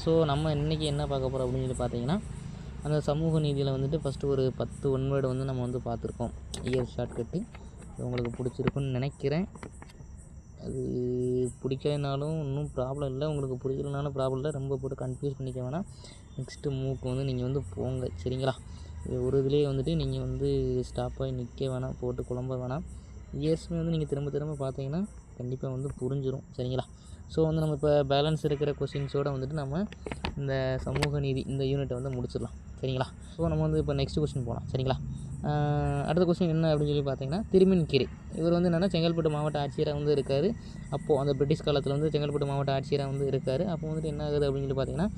So நம்ம இன்றைக்கி என்ன பார்க்க போகிறோம் அப்படின்னு சொல்லி பார்த்தீங்கன்னா, அந்த சமூக நீதியில் வந்துட்டு ஃபஸ்ட்டு ஒரு 10 ஒன்வேர்டு வந்து நம்ம வந்து பார்த்துருக்கோம். Year shortcut. அது உங்களுக்கு பிடிச்சிருக்குன்னு நினைக்கிறேன். அது பிடிக்கலைனாலும் ஒன்றும் ப்ராப்ளம் இல்லை, உங்களுக்கு பிடிக்கலனாலும் ப்ராப்ளம் இல்லை. ரொம்ப போட்டு கன்ஃபியூஸ் பண்ணிக்க வேணாம். நெக்ஸ்ட்டு மூக்கு வந்து நீங்கள் வந்து போங்க, சரிங்களா? இது ஒரு இதுலேயே வந்துட்டு நீங்கள் வந்து ஸ்டாப் ஆகி நிற்க வேணாம், போட்டு குழம்ப வேணாம். இயர்ஸுமே வந்து நீங்கள் திரும்ப திரும்ப பார்த்தீங்கன்னா கண்டிப்பாக வந்து புரிஞ்சிடும், சரிங்களா? ஸோ வந்து நம்ம இப்போ பேலன்ஸ் இருக்கிற கொஸ்டின்ஸோடு வந்துட்டு நம்ம இந்த சமூக நீதி இந்த யூனிட்டை வந்து முடிச்சிடலாம், சரிங்களா? ஸோ நம்ம வந்து இப்போ நெக்ஸ்ட் கொஸ்டின் போகலாம், சரிங்களா? அடுத்த கொஸ்டின் என்ன அப்படின்னு சொல்லி பார்த்தீங்கன்னா, திருமின்கீரை. இவர் வந்து என்னென்னா செங்கல்பட்டு மாவட்ட ஆட்சியராக வந்து இருக்கார். அப்போது அந்த பிரிட்டிஷ் காலத்தில் வந்து செங்கல்பட்டு மாவட்ட ஆட்சியராக வந்து இருக்கார். அப்போ வந்துட்டு என்ன ஆகுது அப்படின்னு சொல்லி பார்த்தீங்கன்னா,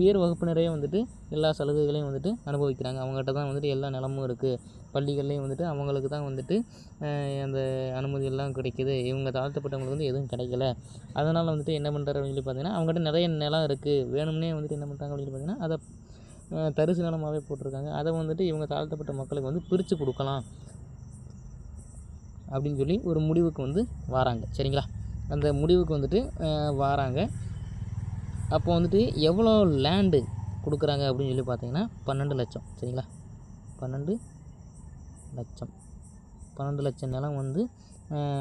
உயர் வகுப்பினரே வந்துட்டு எல்லா சலுகைகளையும் வந்துட்டு அனுபவிக்கிறாங்க. அவங்ககிட்ட தான் வந்துட்டு எல்லா நிலமும் இருக்குது. பள்ளிகள்லேயும் வந்துட்டு அவங்களுக்கு தான் வந்துட்டு அந்த அனுமதியெல்லாம் கிடைக்கிது. இவங்க தாழ்த்தப்பட்டவங்களுக்கு வந்து எதுவும் கிடைக்கல. அதனால் வந்துட்டு என்ன பண்ணுறாரு அப்படின்னு சொல்லி பார்த்தீங்கன்னா, அவங்ககிட்ட நிறைய நிலம் இருக்குது. வேணும்னே வந்துட்டு என்ன பண்ணுறாங்க அப்படின்னு சொல்லி பார்த்தீங்கன்னா, அதை தரிசு நிலமாகவே போட்டிருக்காங்க. அதை வந்துட்டு இவங்க தாழ்த்தப்பட்ட மக்களுக்கு வந்து பிரித்து கொடுக்கலாம் அப்படின்னு சொல்லி ஒரு முடிவுக்கு வந்து வராங்க, சரிங்களா? அந்த முடிவுக்கு வந்துட்டு வராங்க. அப்போ வந்துட்டு எவ்வளோ லேண்டு கொடுக்குறாங்க அப்படின்னு சொல்லி பார்த்தீங்கன்னா 12 லட்சம், சரிங்களா? 12 லட்சம் நிலம் வந்து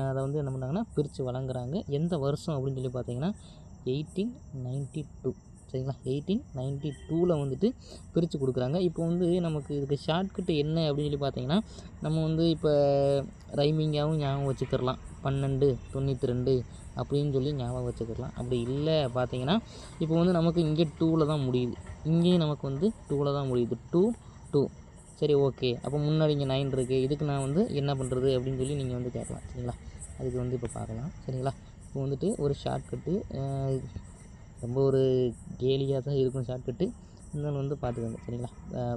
அதை வந்து என்ன பண்ணுறாங்கன்னா பிரித்து வழங்குறாங்க. எந்த வருஷம் அப்படின்னு சொல்லி பார்த்தீங்கன்னா 1892, சரிங்களா? 1892 வந்துட்டு பிரித்து கொடுக்குறாங்க. இப்போ வந்து நமக்கு இதுக்கு ஷார்ட்கட்டு என்ன அப்படின்னு சொல்லி பார்த்தீங்கன்னா, நம்ம வந்து இப்போ ரைமிங்காகவும் ஞாபகம் வச்சுக்கிடலாம். 1292 அப்படின்னு சொல்லி ஞாபகம் வச்சுக்கிடலாம். அப்படி இல்லை பார்த்தீங்கன்னா, இப்போ வந்து நமக்கு இங்கே 2ல் தான் முடியுது. இங்கேயும் நமக்கு வந்து 2ல் தான் முடியுது. 2 சரி, ஓகே. அப்போ முன்னாடி இங்கே 9 இருக்குது. இதுக்கு நான் வந்து என்ன பண்ணுறது அப்படின்னு சொல்லி நீங்கள் வந்து கேட்கலாம், சரிங்களா? அதுக்கு வந்து இப்போ பார்க்கலாம், சரிங்களா? இப்போ வந்துட்டு ஒரு ஷார்ட்கட்டு ரொம்ப ஒரு கேலியாக தான் இருக்கும் ஷார்ட்கட்டு. இருந்தாலும் வந்து பார்த்துக்கோங்க, சரிங்களா?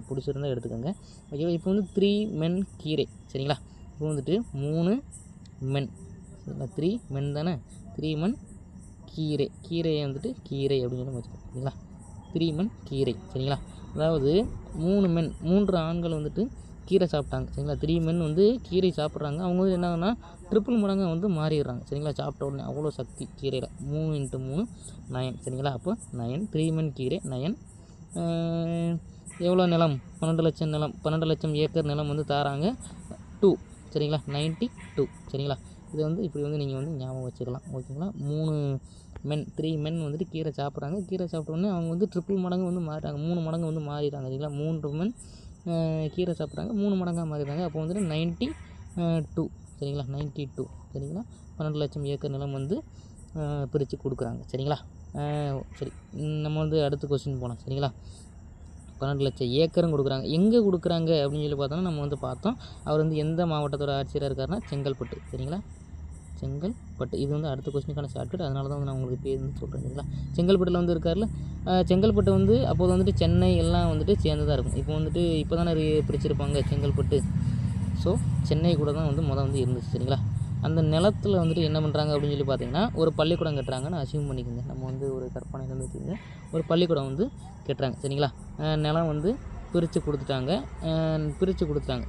பிடிச்சிருந்தால் எடுத்துக்கோங்க, ஓகேவா? இப்போ வந்து 3 மென் கீரை, சரிங்களா? இப்போ வந்துட்டு 3 மென், சரிங்களா? 3 மென் தானே, 3 மென் கீரையை வந்துட்டு கீரை அப்படின்னு சொல்லி வச்சுக்கோங்க, சரிங்களா? 3 மென் கீரை, சரிங்களா? அதாவது 3 ஆண்கள் வந்துட்டு கீரை சாப்பிட்டாங்க, சரிங்களா? 3 மென் வந்து கீரை சாப்பிட்றாங்க. அவங்க வந்து என்னன்னா ட்ரிபிள் மடங்காக வந்து மாறிடுறாங்க, சரிங்களா? சாப்பிட்ட உடனே அவ்வளோ சக்தி கீரையில். 3 × 3 9, சரிங்களா? அப்போ 9, 3 மென் கீரை 9. எவ்வளோ நிலம்? 12 லட்சம் நிலம், 12 லட்சம் ஏக்கர் நிலம் வந்து தாராங்க. 2, சரிங்களா? 92, சரிங்களா? இது வந்து இப்படி வந்து நீங்கள் வந்து ஞாபகம் வச்சுக்கலாம், ஓகேங்களா? 3 மென் வந்துட்டு கீரை சாப்பிட்றாங்க. கீரை சாப்பிட்டோன்னே அவங்க வந்து ட்ரிபிள் மடங்கு வந்து மாறிட்டாங்க, 3 மடங்கு வந்து மாறிடுறாங்க, சரிங்களா? 3 மென் கீரை சாப்பிட்றாங்க, 3 மடங்காக மாறிடுறாங்க. அப்போ வந்துட்டு 92, சரிங்களா? 92, சரிங்களா? 12 லட்சம் ஏக்கர் நிலம் வந்து பிரித்து கொடுக்குறாங்க, சரிங்களா? சரி, நம்ம வந்து அடுத்த கொஸ்டின் போகலாம், சரிங்களா? 12 லட்சம் ஏக்கரும் கொடுக்குறாங்க. எங்கே கொடுக்குறாங்க அப்படின்னு சொல்லி பார்த்தோன்னா, நம்ம வந்து பார்த்தோம், அவர் வந்து எந்த மாவட்டத்தோட ஆட்சியராக இருக்காருன்னா செங்கல்பட்டு, சரிங்களா? செங்கல்பட்டு. இது வந்து அடுத்த கொஸ்டினுக்கான ஷார்ட்கட். அதனால தான் வந்து நான் உங்களுக்கு பேர் வந்து சொல்கிறேன், சரிங்களா? செங்கல்பட்டில் வந்து இருக்கார்ல. செங்கல்பட்டு வந்து அப்போது வந்துட்டு சென்னை எல்லாம் வந்துட்டு சேர்ந்து தான் இருக்கும். இப்போ வந்துட்டு இப்போ தானே பிரிச்சிருப்பாங்க செங்கல்பட்டு. ஸோ சென்னை கூட தான் வந்து வந்து இருந்துச்சு, சரிங்களா? அந்த நிலத்தில் வந்துட்டு என்ன பண்ணுறாங்க அப்படின்னு சொல்லி பார்த்தீங்கன்னா, ஒரு பள்ளிக்கூடம் கட்டுறாங்கன்னு அசியூம் பண்ணிக்கோங்க. நம்ம வந்து ஒரு கற்பனையில் வச்சுக்கோங்க. ஒரு பள்ளிக்கூடம் வந்து கட்டுறாங்க, சரிங்களா? நிலம் வந்து பிரித்து கொடுத்துட்டாங்க,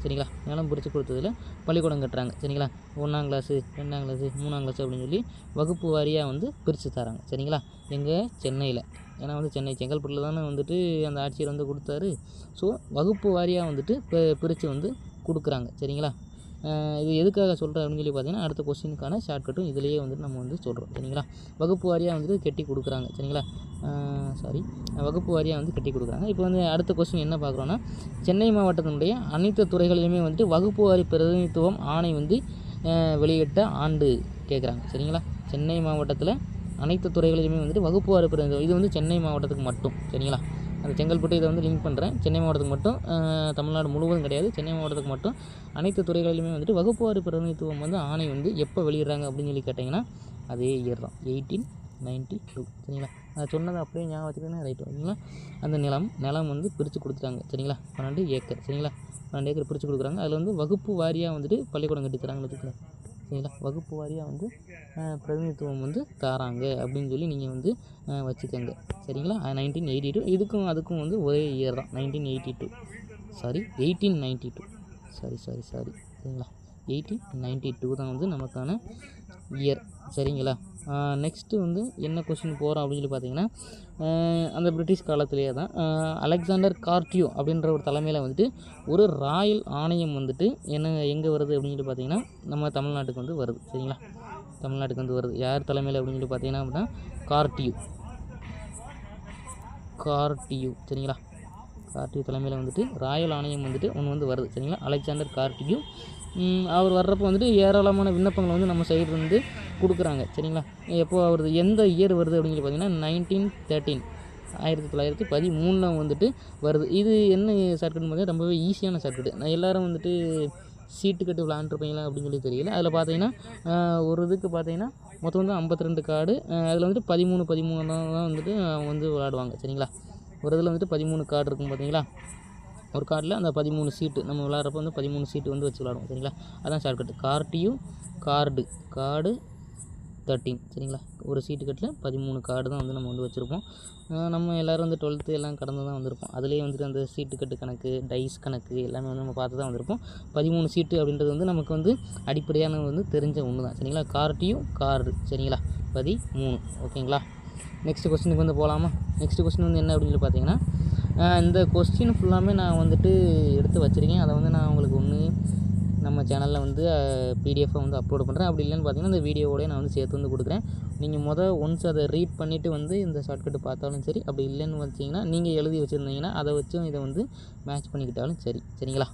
சரிங்களா? நிலம் பிரித்து கொடுத்ததில் பள்ளிக்கூடம் கட்டுறாங்க, சரிங்களா? 1ஆம் கிளாஸு, 2ஆம் கிளாஸு, 3ஆம் கிளாஸு அப்படின்னு சொல்லி வகுப்பு வாரியாக வந்து பிரித்து தராங்க, சரிங்களா? எங்கே? சென்னையில். ஏன்னா வந்து செங்கல்பட்டில் தானே வந்துட்டு அந்த ஆட்சியர் வந்து கொடுத்தாரு. ஸோ வகுப்பு வாரியாக வந்துட்டு பிரித்து வந்து கொடுக்குறாங்க, சரிங்களா? இது எதுக்காக சொல்கிறேன் அப்படின்னு சொல்லி பார்த்தீங்கன்னா, அடுத்த கொஸ்டினுக்கான ஷார்ட்கட்டும் இதிலேயே வந்துட்டு நம்ம வந்து சொல்கிறோம், சரிங்களா? வகுப்பு வாரியாக வந்துட்டு கட்டி கொடுக்குறாங்க, சரிங்களா? வகுப்பு வாரியாக வந்து கட்டி கொடுக்குறாங்க. இப்போ வந்து அடுத்த கொஸ்டின் என்ன பார்க்குறோன்னா, சென்னை மாவட்டத்தினுடைய அனைத்து துறைகளிலுமே வந்துட்டு வகுப்பு வாரி பிரதிநிதித்துவம் ஆணை வந்து வெளியிட்ட ஆண்டு கேட்குறாங்க, சரிங்களா? சென்னை மாவட்டத்தில் அனைத்து துறைகளிலுமே வந்துட்டு வகுப்பு வாரி பிரதிநிதித்துவம், இது வந்து சென்னை மாவட்டத்துக்கு மட்டும், சரிங்களா? அந்த செங்கல்பட்டு இதை வந்து லிங்க் பண்ணுறேன். சென்னை மாவட்டத்துக்கு மட்டும், தமிழ்நாடு முழுவதும் கிடையாது, சென்னை மாவட்டத்துக்கு மட்டும் அனைத்து துறைகளிலுமே வந்துட்டு வகுப்பு வாரி பிரதிநிதித்துவம் வந்து ஆணை வந்து எப்போ வெளியிடுறாங்க அப்படின்னு சொல்லி கேட்டிங்கன்னா, அதே இயர் தான், 1892, சரிங்களா? அதை சொன்னதை அப்படியே ஞாபகம் வச்சுக்கிட்டேன்னா ரைட்டு, ஓகேங்களா? அந்த நிலம் வந்து பிரித்து கொடுத்துட்டாங்க, சரிங்களா? 12 ஏக்கர், சரிங்களா? 12 ஏக்கர் பிரித்து கொடுக்குறாங்க. அதில் வந்து வகுப்பு வாரியாக வந்துட்டு பள்ளிக்கூடம் கட்டி தராங்கன்னு வச்சுக்கலாம், சரிங்களா? வகுப்பு வாரியாக வந்து பிரதிநிதித்துவம் வந்து தராங்க அப்படின்னு சொல்லி நீங்கள் வந்து வச்சுக்கோங்க, சரிங்களா? 1982. இதுக்கும் அதுக்கும் வந்து ஒரே இயர் தான், 1982, சாரி 1892, சாரி, சரிங்களா? 1892 தான் வந்து நமக்கான இயர், சரிங்களா. நெக்ஸ்ட்டு வந்து என்ன கொஸ்டின் போகிறோம் அப்படின்னு சொல்லி பார்த்தீங்கன்னா, அந்த பிரிட்டிஷ் காலத்திலேயே தான் அலெக்சாண்டர் கார்டியோ அப்படின்ற ஒரு தலைமையில் வந்துட்டு ஒரு ராயல் ஆணையம் வந்துட்டு எங்கே வருது அப்படின்னு சொல்லி பார்த்தீங்கன்னா, நம்ம தமிழ்நாட்டுக்கு வந்து வருது. சரிங்களா, தமிழ்நாட்டுக்கு வந்து வருது. யார் தலைமையில் அப்படின்னு சொல்லி பார்த்தீங்கன்னா அப்படின்னா கார்டியூ சரிங்களா. கார்டியூ தலைமையில் வந்துட்டு ராயல் ஆணையம் வந்துட்டு ஒன்று வந்து வருது. சரிங்களா, அலெக்சாண்டர் கார்டியூ. அவர் வர்றப்போ வந்துட்டு ஏராளமான விண்ணப்பங்களை வந்து நம்ம சைடு வந்து கொடுக்குறாங்க. சரிங்களா, எப்போது அவரது எந்த இயர் வருது அப்படின்னு சொல்லி பார்த்தீங்கன்னா 1913 1913 வந்துட்டு வருது. இது என்ன ஷார்ட்கட்னு பார்த்தீங்கன்னா ரொம்பவே ஈஸியான ஷார்ட்கட்டு. நான் எல்லோரும் வந்துட்டு சீட்டு கட்டு விளாண்டுருப்பீங்களா அப்படின்னு சொல்லி தெரியல. அதில் பார்த்தீங்கன்னா ஒரு இதுக்கு பார்த்தீங்கன்னா மொத்தம் வந்து 52 கார்டு. அதில் வந்துட்டு 13 தான் வந்துட்டு அவங்க வந்து விளாடுவாங்க. சரிங்களா, ஒரு இதில் வந்துட்டு 13 கார்டு இருக்கும் பார்த்தீங்களா. ஒரு கார்டில் அந்த 13 சீட்டு நம்ம விளாட்றப்ப வந்து 13 சீட்டு வந்து வச்சு விளாடுவோம். சரிங்களா, அதான் ஷார்ட்கட். கார்டியூ கார்டு 13 சரிங்களா. ஒரு சீட்டு கட்டில் 13 கார்டு தான் வந்து நம்ம வந்து வச்சுருப்போம். நம்ம எல்லோரும் வந்து 12th எல்லாம் கடந்து தான் வந்திருப்போம். அதுலேயே வந்துட்டு அந்த சீட்டு கட்டு கணக்கு, டைஸ் கணக்கு எல்லாமே வந்து நம்ம பார்த்து தான் வந்திருப்போம். 13 சீட்டு அப்படின்றது வந்து நமக்கு வந்து அடிப்படையான வந்து தெரிஞ்ச ஒன்று தான். சரிங்களா, கார்டியூ கார்டு சரிங்களா 13. ஓகேங்களா. நெக்ஸ்ட் கொஸ்டினுக்கு வந்து போகலாமா. நெக்ஸ்ட் கொஸ்டின் வந்து என்ன அப்படின்னு சொல்லி பார்த்தீங்கன்னா, இந்த கொஸ்டின் ஃபுல்லாமே நான் வந்துட்டு எடுத்து வச்சுருக்கேன். அதை வந்து நான் உங்களுக்கு ஒன்று நம்ம சேனலில் வந்து பிடிஎஃபாக வந்து அப்லோட் பண்ணுறேன். அப்படி இல்லைன்னு பார்த்தீங்கன்னா இந்த வீடியோவோடய நான் வந்து சேர்த்து வந்து கொடுக்குறேன். நீங்கள் ஒன்ஸ் அதை ரீட் பண்ணிவிட்டு வந்து இந்த ஷார்ட்கட்டு பார்த்தாலும் சரி, அப்படி இல்லைன்னு வச்சிங்கன்னா நீங்கள் எழுதி வச்சுருந்தீங்கன்னா அதை வச்சும் இதை வந்து மேட்ச் பண்ணிக்கிட்டாலும் சரி. சரிங்களா,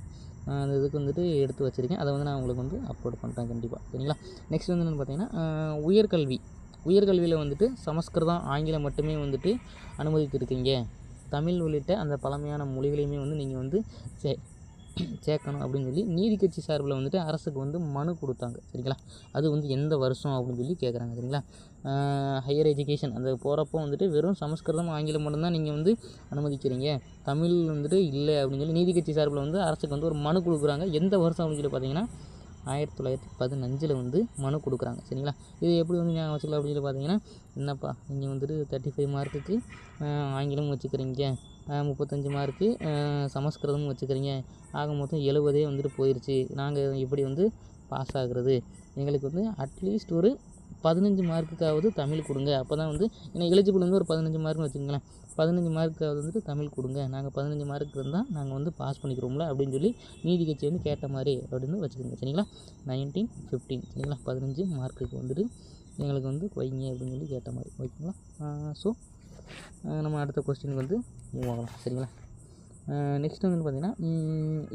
அந்த இதுக்கு வந்துட்டு எடுத்து வச்சுருக்கேன். அதை வந்து நான் உங்களுக்கு வந்து அப்லோட் பண்ணுறேன் கண்டிப்பாக. சரிங்களா. நெக்ஸ்ட் வந்து என்னென்னு பார்த்தீங்கன்னா, உயர்கல்வியில் வந்துட்டு சமஸ்கிருதம், ஆங்கிலம் மட்டுமே வந்துட்டு அனுமதித்திருக்கீங்க. தமிழ் உள்ளிட்ட அந்த பழமையான மொழிகளையுமே வந்து நீங்கள் வந்து சேர்க்கணும் அப்படின்னு சொல்லி நீதி கட்சி சார்பில் வந்துட்டு அரசுக்கு வந்து மனு கொடுத்தாங்க. சரிங்களா, அது வந்து எந்த வருஷம் அப்படின்னு சொல்லி கேட்குறாங்க. சரிங்களா, ஹையர் எஜுகேஷன் அந்த போகிறப்போ வந்துட்டு வெறும் சமஸ்கிருதம், ஆங்கிலம் மட்டும்தான் நீங்கள் வந்து அனுமதிக்கிறீங்க, தமிழ் வந்துட்டு இல்லை அப்படின்னு சொல்லி நீதி கட்சி சார்பில் வந்து அரசுக்கு வந்து ஒரு மனு கொடுக்குறாங்க. எந்த வருஷம் அப்படின்னு சொல்லி பார்த்தீங்கன்னா 1915 வந்து மனு கொடுக்குறாங்க. சரிங்களா, இது எப்படி வந்து ஞாபகம் வச்சுக்கலாம் அப்படின்னு சொல்லி பார்த்தீங்கன்னா, என்னப்பா நீங்கள் வந்துட்டு 35 மார்க்குக்கு ஆங்கிலம் வச்சுக்கிறீங்க, 35 மார்க்கு சமஸ்கிருதமும் வச்சுக்கிறீங்க, ஆக மொத்தம் 70 வந்துட்டு போயிடுச்சு, நாங்கள் எப்படி வந்து பாஸ் ஆகுறது, எங்களுக்கு வந்து அட்லீஸ்ட் ஒரு 15 மார்க்குக்காவது தமிழ் கொடுங்க. அப்போ தான் வந்து ஏன்னா எலிஜிபிள் வந்து ஒரு 15 மார்க்னு வச்சுக்கோங்களேன், 15 மார்க்காவது வந்துட்டு தமிழ் கொடுங்க, நாங்கள் 15 மார்க் இருந்தால் நாங்கள் வந்து பாஸ் பண்ணிக்கிறோம்ல அப்படின்னு சொல்லி நீதி கட்சி வந்து கேட்ட மாதிரி அப்படின்னு வச்சுக்கோங்க. சரிங்களா, 1915 சரிங்களா, 15 மார்க்குக்கு வந்துட்டு எங்களுக்கு வந்து வைங்க அப்படின்னு சொல்லி கேட்ட மாதிரி. ஓகேங்களா. ஸோ நம்ம அடுத்த கொஸ்டினுக்கு வந்து மூவ் ஆகலாம். சரிங்களா. நெக்ஸ்ட் வந்து பார்த்திங்கன்னா,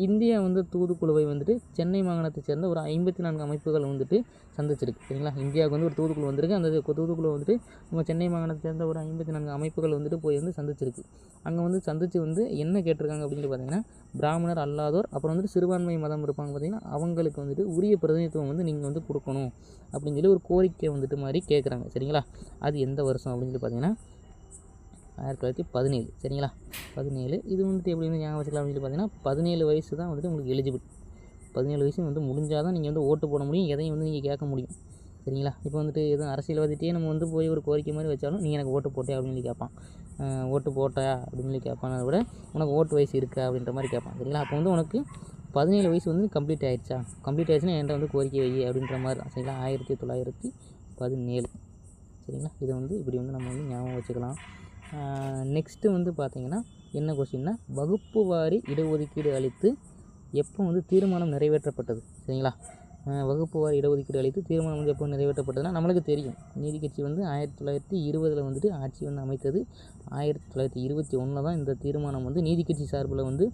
இந்தியா வந்து தூதுக்குழுவை வந்துட்டு சென்னை மாகாணத்தை சேர்ந்த ஒரு 54 அமைப்புகள் வந்துட்டு சந்திச்சிருக்கு. சரிங்களா, இந்தியாவுக்கு வந்து ஒரு தூதுக்குழு வந்திருக்கு. அந்த தூதுக்குழு வந்துட்டு நம்ம சென்னை மாகாணத்தை சேர்ந்த ஒரு 54 அமைப்புகள் வந்துட்டு போய் வந்து சந்திச்சிருக்கு. அங்கே வந்து சந்தித்து வந்து என்ன கேட்டிருக்காங்க அப்படின்னு பார்த்தீங்கன்னா, பிராமணர் அல்லாதோர் அப்புறம் வந்துட்டு சிறுபான்மை மதம் இருப்பாங்க பார்த்திங்கன்னா, அவங்களுக்கு வந்துட்டு உரிய பிரதிநிதித்துவம் வந்து நீங்கள் வந்து கொடுக்கணும் அப்படின்னு சொல்லி ஒரு கோரிக்கை வந்துட்டு மாதிரி கேட்குறாங்க. சரிங்களா, அது எந்த வருஷம் அப்படின்னு சொல்லி பார்த்தீங்கன்னா 1917 சரிங்களா, 17. இது வந்துட்டு எப்படி வந்து ஞாபகம் வச்சுக்கலாம் அப்படின்னு சொல்லி பார்த்தீங்கன்னா, 17 வயசு தான் வந்துட்டு உங்களுக்கு எலிஜிபிள். 17 வயசு வந்து முடிஞ்சால் தான் நீங்கள் வந்து ஓட்டு போட முடியும், எதையும் வந்து நீங்கள் கேட்க முடியும். சரிங்களா, இப்போ வந்துட்டு எதுவும் அரசியல்வாதிகிட்டே நம்ம வந்து போய் ஒரு கோரிக்கை மாதிரி வச்சாலும் நீங்கள் எனக்கு ஓட்டு போட்டே அப்படின்னு சொல்லி கேட்பான், ஓட்டு போட்டா அப்படின்னு சொல்லி கேட்பான விட உனக்கு ஓட்டு வயசு இருக்கா அப்படின்ற மாதிரி கேட்பான். சரிங்களா, அப்போ வந்து உனக்கு 17 வயசு வந்து கம்ப்ளீட் ஆகிடுச்சுன்னா என்கிட்ட வந்து கோரிக்கை வை அப்படின்ற மாதிரி தான். சரிங்களா, 1917 சரிங்களா. இதை வந்து இப்படி வந்து நம்ம வந்து ஞாபகம் வச்சுக்கலாம். நெக்ஸ்ட்டு வந்து பார்த்திங்கன்னா என்ன கொஸ்டின்னா, வகுப்பு வாரி இடஒதுக்கீடு அளித்து எப்போ வந்து தீர்மானம் நிறைவேற்றப்பட்டது. சரிங்களா, வகுப்பு வாரி இடஒதுக்கீடு அளித்து தீர்மானம் வந்து எப்போ நிறைவேற்றப்பட்டதுன்னா நம்மளுக்கு தெரியும். நீதி கட்சி வந்து 1920 வந்துட்டு ஆட்சி வந்து அமைத்தது. 1921 தான் இந்த தீர்மானம் வந்து நீதி கட்சி சார்பில் வந்து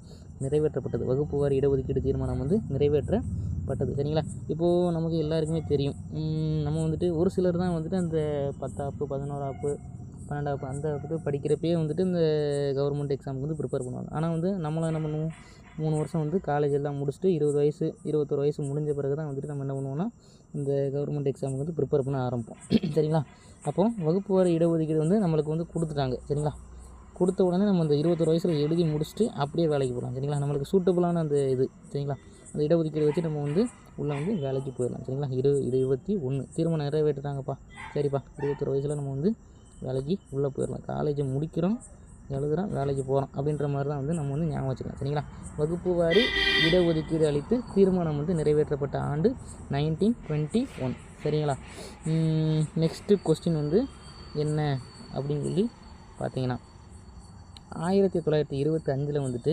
நிறைவேற்றப்பட்டது. வகுப்பு வாரி இடஒதுக்கீடு தீர்மானம் வந்து நிறைவேற்றப்பட்டது. சரிங்களா, இப்போது நமக்கு எல்லாருக்குமே தெரியும், நம்ம வந்துட்டு ஒரு சிலர் தான் வந்துட்டு அந்த 10ஆப்பு 11ஆப்பு 12ஆப்பு அந்த இது படிக்கிறப்பே வந்துட்டு இந்த கவர்மெண்ட் எக்ஸாமுக்கு வந்து ப்ரிப்பேர் பண்ணுவாங்க. ஆனால் வந்து நம்மளாம் என்ன பண்ணுவோம், 3 வருஷம் வந்து காலேஜ் எல்லாம் முடிச்சுட்டு 20 வயசு 21 வயசு முடிஞ்ச பிறகு தான் வந்துட்டு நம்ம என்ன பண்ணுவோம்னா இந்த கவர்மெண்ட் எக்ஸாமுக்கு வந்து ப்ரிப்பேர் பண்ண ஆரம்பிப்போம். சரிங்களா, அப்போது வகுப்பு வாரி இடஒதுக்கீடு வந்து நம்மளுக்கு வந்து கொடுத்துட்டாங்க. சரிங்களா, கொடுத்த உடனே நம்ம அந்த 21 வயசில் எழுதி முடிச்சுட்டு அப்படியே வேலைக்கு போகலாம். சரிங்களா, நம்மளுக்கு சூட்டபுளான அந்த இது. சரிங்களா, அந்த இடஒதுக்கீடு வச்சு நம்ம வந்து உள்ளே வந்து வேலைக்கு போயிடலாம். சரிங்களா, இது 21 தீர்மானம் நிறைவேற்றுறாங்கப்பா, சரிப்பா 21 வயசில் நம்ம வந்து வேலைக்கு உள்ளே போயிடலாம். காலேஜை முடிக்கிறோம், எழுதுகிறோம், வேலைக்கு போகிறோம் அப்படின்ற மாதிரி தான் வந்து நம்ம வந்து ஞாபகம் வச்சுக்கலாம். சரிங்களா, வகுப்பு வாரி இடஒதுக்கீடு அளித்து தீர்மானம் வந்து நிறைவேற்றப்பட்ட ஆண்டு 1921. சரிங்களா. நெக்ஸ்ட்டு கொஸ்டின் வந்து என்ன அப்படின்னு சொல்லி பார்த்தீங்கன்னா, 1925 வந்துட்டு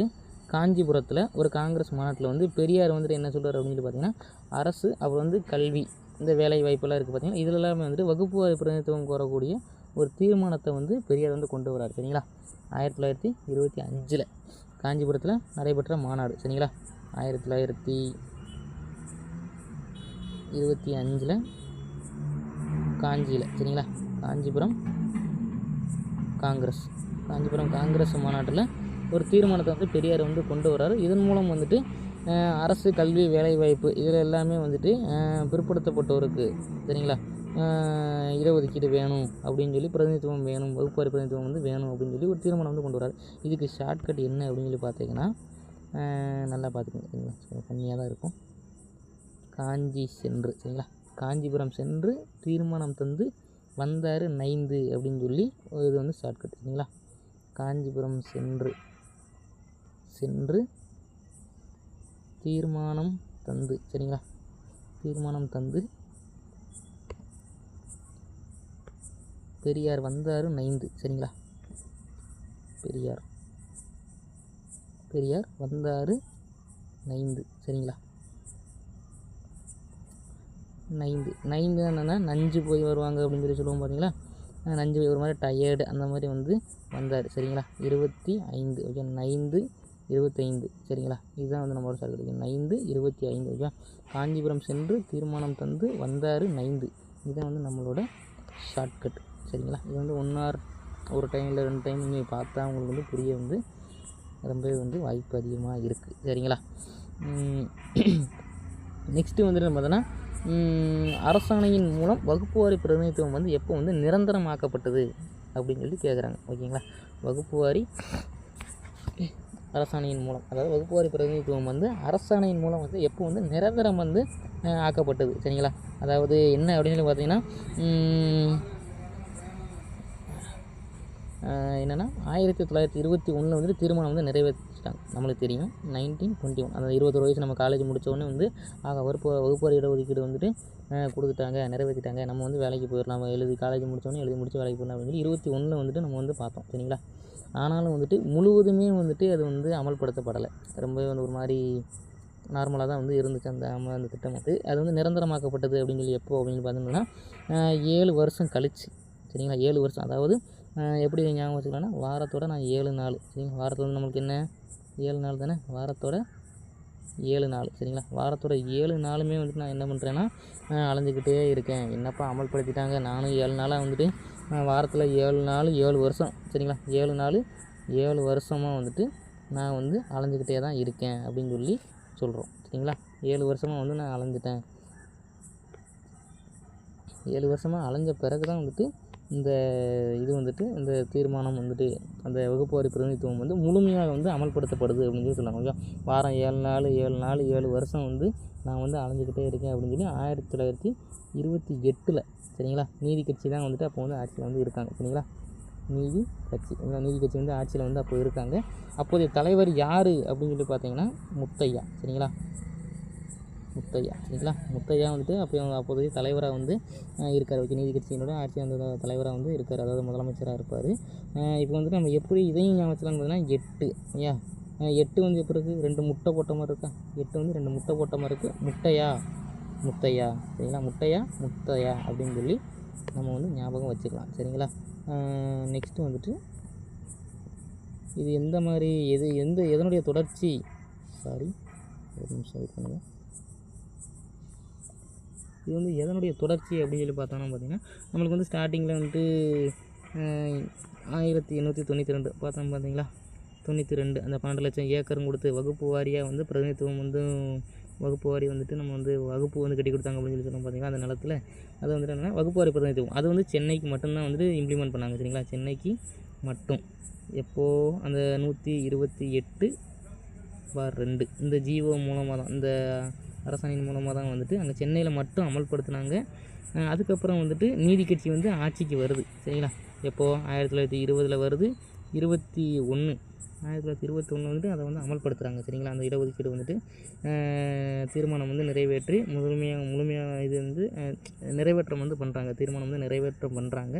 காஞ்சிபுரத்தில் ஒரு காங்கிரஸ் மாநாட்டில் வந்து பெரியார் வந்துட்டு என்ன சொல்கிறார் அப்படின்னு சொல்லி பார்த்தீங்கன்னா, அரசு அப்புறம் வந்து கல்வி இந்த வேலை வாய்ப்பெல்லாம் இருக்குது பார்த்தீங்கன்னா, இதில் எல்லாமே வந்துட்டு வகுப்பு வாரி பிரதிநிதித்துவம் கோரக்கூடிய ஒரு தீர்மானத்தை வந்து பெரியார் வந்து கொண்டு வரார். சரிங்களா. 1925 காஞ்சிபுரத்தில் நடைபெற்ற மாநாடு. சரிங்களா. 1925 காஞ்சியில். சரிங்களா. காஞ்சிபுரம் காங்கிரஸ் மாநாட்டில் ஒரு தீர்மானத்தை வந்து பெரியார் வந்து கொண்டு வர்றாரு. இதன் மூலம் வந்துட்டு அரசு கல்வி வேலைவாய்ப்பு இதில் எல்லாமே வந்துட்டு பிற்படுத்தப்பட்டோருக்கு சரிங்களா இடஒதுக்கீடு வேணும் அப்படின்னு சொல்லி பிரதிநிதித்துவம் வேணும், வகுப்பாரி பிரதிநிதித்துவம் வந்து வேணும் அப்படின்னு சொல்லி ஒரு தீர்மானம் வந்து கொண்டு வராரு. இதுக்கு ஷார்ட்கட் என்ன அப்படின்னு சொல்லி பார்த்தீங்கன்னா, நல்லா பார்த்துக்கோங்க சரிங்களா, கம்மியாக தான் இருக்கும். காஞ்சி சென்று சரிங்களா, காஞ்சிபுரம் சென்று தீர்மானம் தந்து வந்தார் 9 அப்படின்னு சொல்லி இது வந்து ஷார்ட்கட் சரிங்களா. காஞ்சிபுரம் சென்று தீர்மானம் தந்து சரிங்களா, தீர்மானம் தந்து பெரியார் வந்தார் 9 சரிங்களா. பெரியார் வந்தார் 9 சரிங்களா. 9 என்னென்னா நஞ்சு போய் வருவாங்க அப்படின்னு சொல்லி சொல்லுவோம் பார்த்தீங்களா. நஞ்சு போய் ஒரு மாதிரி டயர்டு அந்த மாதிரி வந்து வந்தார் சரிங்களா. 25 ஓகே, 9 25 சரிங்களா. இதுதான் வந்து நம்மளோட ஷார்ட்கட். 9 25 ஓகே. காஞ்சிபுரம் சென்று தீர்மானம் தந்து வந்தார் 9 இதுதான் வந்து நம்மளோட ஷார்ட்கட் சரிங்களா. இது வந்து ஒரு டைம் இல்லை 2 டைம் நீங்கள் பார்த்தா உங்களுக்கு வந்து புரிய வந்து ரொம்பவே வந்து வாய்ப்பு அதிகமாக இருக்குது சரிங்களா. நெக்ஸ்ட்டு வந்துட்டு பார்த்தோன்னா, அரசாணையின் மூலம் வகுப்பு வாரி பிரதிநிதித்துவம் வந்து எப்போ வந்து நிரந்தரமாக்கப்பட்டது அப்படின்னு சொல்லி கேட்குறாங்க ஓகேங்களா. வகுப்பு வாரி அரசாணையின் மூலம், அதாவது வகுப்பு வாரி பிரதிநிதித்துவம் வந்து அரசாணையின் மூலம் வந்து எப்போ வந்து நிரந்தரம் வந்து ஆக்கப்பட்டது சரிங்களா. அதாவது என்ன அப்படின்னு சொல்லி பார்த்தீங்கன்னா, என்னென்னா 1921 வந்துட்டு தீர்மானம் வந்து நிறைவேற்றிட்டாங்க. நம்மளுக்கு தெரியும் 1921 அந்த 21 வயசு நம்ம காலேஜ் முடித்தோடனே வந்து வகுப்பாரி இடஒதுக்கீடு வந்துட்டு கொடுத்துட்டாங்க, நிறைவேற்றிட்டாங்க. நம்ம வந்து வேலைக்கு போயிடலாம், காலேஜ் முடித்தோடனே முடிச்சு வேலைக்கு போயிடலாம் அப்படின்னு சொல்லி 21 வந்துட்டு நம்ம வந்து பார்த்தோம் சரிங்களா. ஆனாலும் வந்துட்டு முழுவதுமே வந்துட்டு அது வந்து அமல்படுத்தப்படலை. ரொம்பவே வந்து ஒரு மாதிரி நார்மலாக தான் வந்து இருந்துச்சு அந்த திட்டம் வந்து. அது வந்து நிரந்தரமாக்கப்பட்டது அப்படின்னு சொல்லி எப்போ அப்படின்னு பார்த்தீங்கன்னா 7 வருஷம் கழிச்சு சரிங்களா. 7 வருஷம், அதாவது எப்படி ஞாபகம் வச்சுக்கலாம்னா, வாரத்தோட நான் 7 நாள் சரிங்களா. வாரத்தில் வந்து நம்மளுக்கு என்ன 7 நாள் தானே, வாரத்தோட 7 நாள் சரிங்களா. வாரத்தோட 7 நாளுமே வந்துட்டு நான் என்ன பண்ணுறேன்னா அலைஞ்சிக்கிட்டே இருக்கேன். என்னப்பா அமல்படுத்திட்டாங்க, நானும் 7 நாளாக வந்துட்டு வாரத்தில் 7 நாள் 7 வருஷம் சரிங்களா. 7 நாள் 7 வருஷமாக வந்துட்டு நான் வந்து அலைஞ்சிக்கிட்டே தான் இருக்கேன் அப்படின்னு சொல்லி சொல்கிறோம் சரிங்களா. 7 வருஷமாக வந்து நான் அலைஞ்சிட்டேன். 7 வருஷமாக அலைஞ்ச பிறகு தான் வந்துட்டு இந்த தீர்மானம் வந்துட்டு அந்த வகுப்பு வாரி பிரதிநிதித்துவம் வந்து முழுமையாக வந்து அமல்படுத்தப்படுது அப்படின்னு சொல்லி சொல்லுவாங்க ஓகே. வாரம் 7 வருஷம் வந்து நான் வந்து அலைஞ்சிக்கிட்டே இருக்கேன் அப்படின்னு சொல்லி 1928 சரிங்களா. நீதி கட்சி தான் வந்துட்டு அப்போ வந்து ஆட்சியில் வந்து இருக்காங்க சரிங்களா. நீதி கட்சி வந்து ஆட்சியில் வந்து அப்போ இருக்காங்க. அப்போதைய தலைவர் யார் அப்படின்னு சொல்லி பார்த்தீங்கன்னா முத்தையா சரிங்களா. முத்தையா வந்துட்டு அப்போதைய தலைவராக வந்து இருக்கார் ஓகே. நீதி கட்சியினோட ஆட்சி அந்த தலைவராக வந்து இருக்கார், அதாவது முதலமைச்சராக இருப்பார். இப்போ வந்துட்டு நம்ம எப்படி இதையும் ஞாபகத்தில் பார்த்தீங்கன்னா 8 ஐயா 8 வந்து எப்படி இருக்குது, 2 முட்டை போட்ட மாதிரி இருக்கா. 8 வந்து 2 முட்டை போட்ட மாதிரி இருக்குது. முத்தையா சரிங்களா. முத்தையா அப்படின்னு சொல்லி நம்ம வந்து ஞாபகம் வச்சுக்கலாம் சரிங்களா. நெக்ஸ்ட்டு வந்துட்டு இது எந்த மாதிரி எதனுடைய தொடர்ச்சி, ஒரு நிமிஷம் வெயிட் பண்ணுங்கள். இது வந்து எதனுடைய தொடர்ச்சி அப்படின்னு சொல்லி பார்த்தோம்னா பார்த்திங்கன்னா, நம்மளுக்கு வந்து ஸ்டார்டிங்கில் வந்துட்டு 1892 பார்த்தோம் பார்த்தீங்களா. 92 அந்த 12 லட்சம் ஏக்கரும் கொடுத்து வகுப்பு வாரியாக வந்து பிரதிநிதித்துவம் வந்து வகுப்பு வாரி வந்துட்டு நம்ம வந்து வகுப்பு வந்து கட்டி கொடுத்தாங்க அப்படின்னு சொல்லி சொன்னோம் பார்த்தீங்களா. அந்த நிலத்தில் அது வந்துட்டு என்னென்னா வகுப்பு வாரி பிரதிநிதித்துவம் அது வந்து சென்னைக்கு மட்டும்தான் வந்துட்டு இம்ப்ளிமெண்ட் பண்ணாங்க சரிங்களா. சென்னைக்கு மட்டும் எப்போது அந்த 128/2 இந்த ஜிஓ மூலமாக தான், இந்த அரசாணையின் மூலமாக தான் வந்துட்டு அங்கே சென்னையில் மட்டும் அமல்படுத்தினாங்க. அதுக்கப்புறம் வந்துட்டு நீதி கட்சி வந்து ஆட்சிக்கு வருது சரிங்களா. எப்போது 1920 வருது. 1921 வந்துட்டு அதை வந்து அமல்படுத்துகிறாங்க. சரிங்களா? அந்த இடஒதுக்கீடு வந்துட்டு தீர்மானம் வந்து நிறைவேற்றி முழுமையாக இது வந்து நிறைவேற்றம் வந்து பண்ணுறாங்க. தீர்மானம் வந்து நிறைவேற்றம் பண்ணுறாங்க.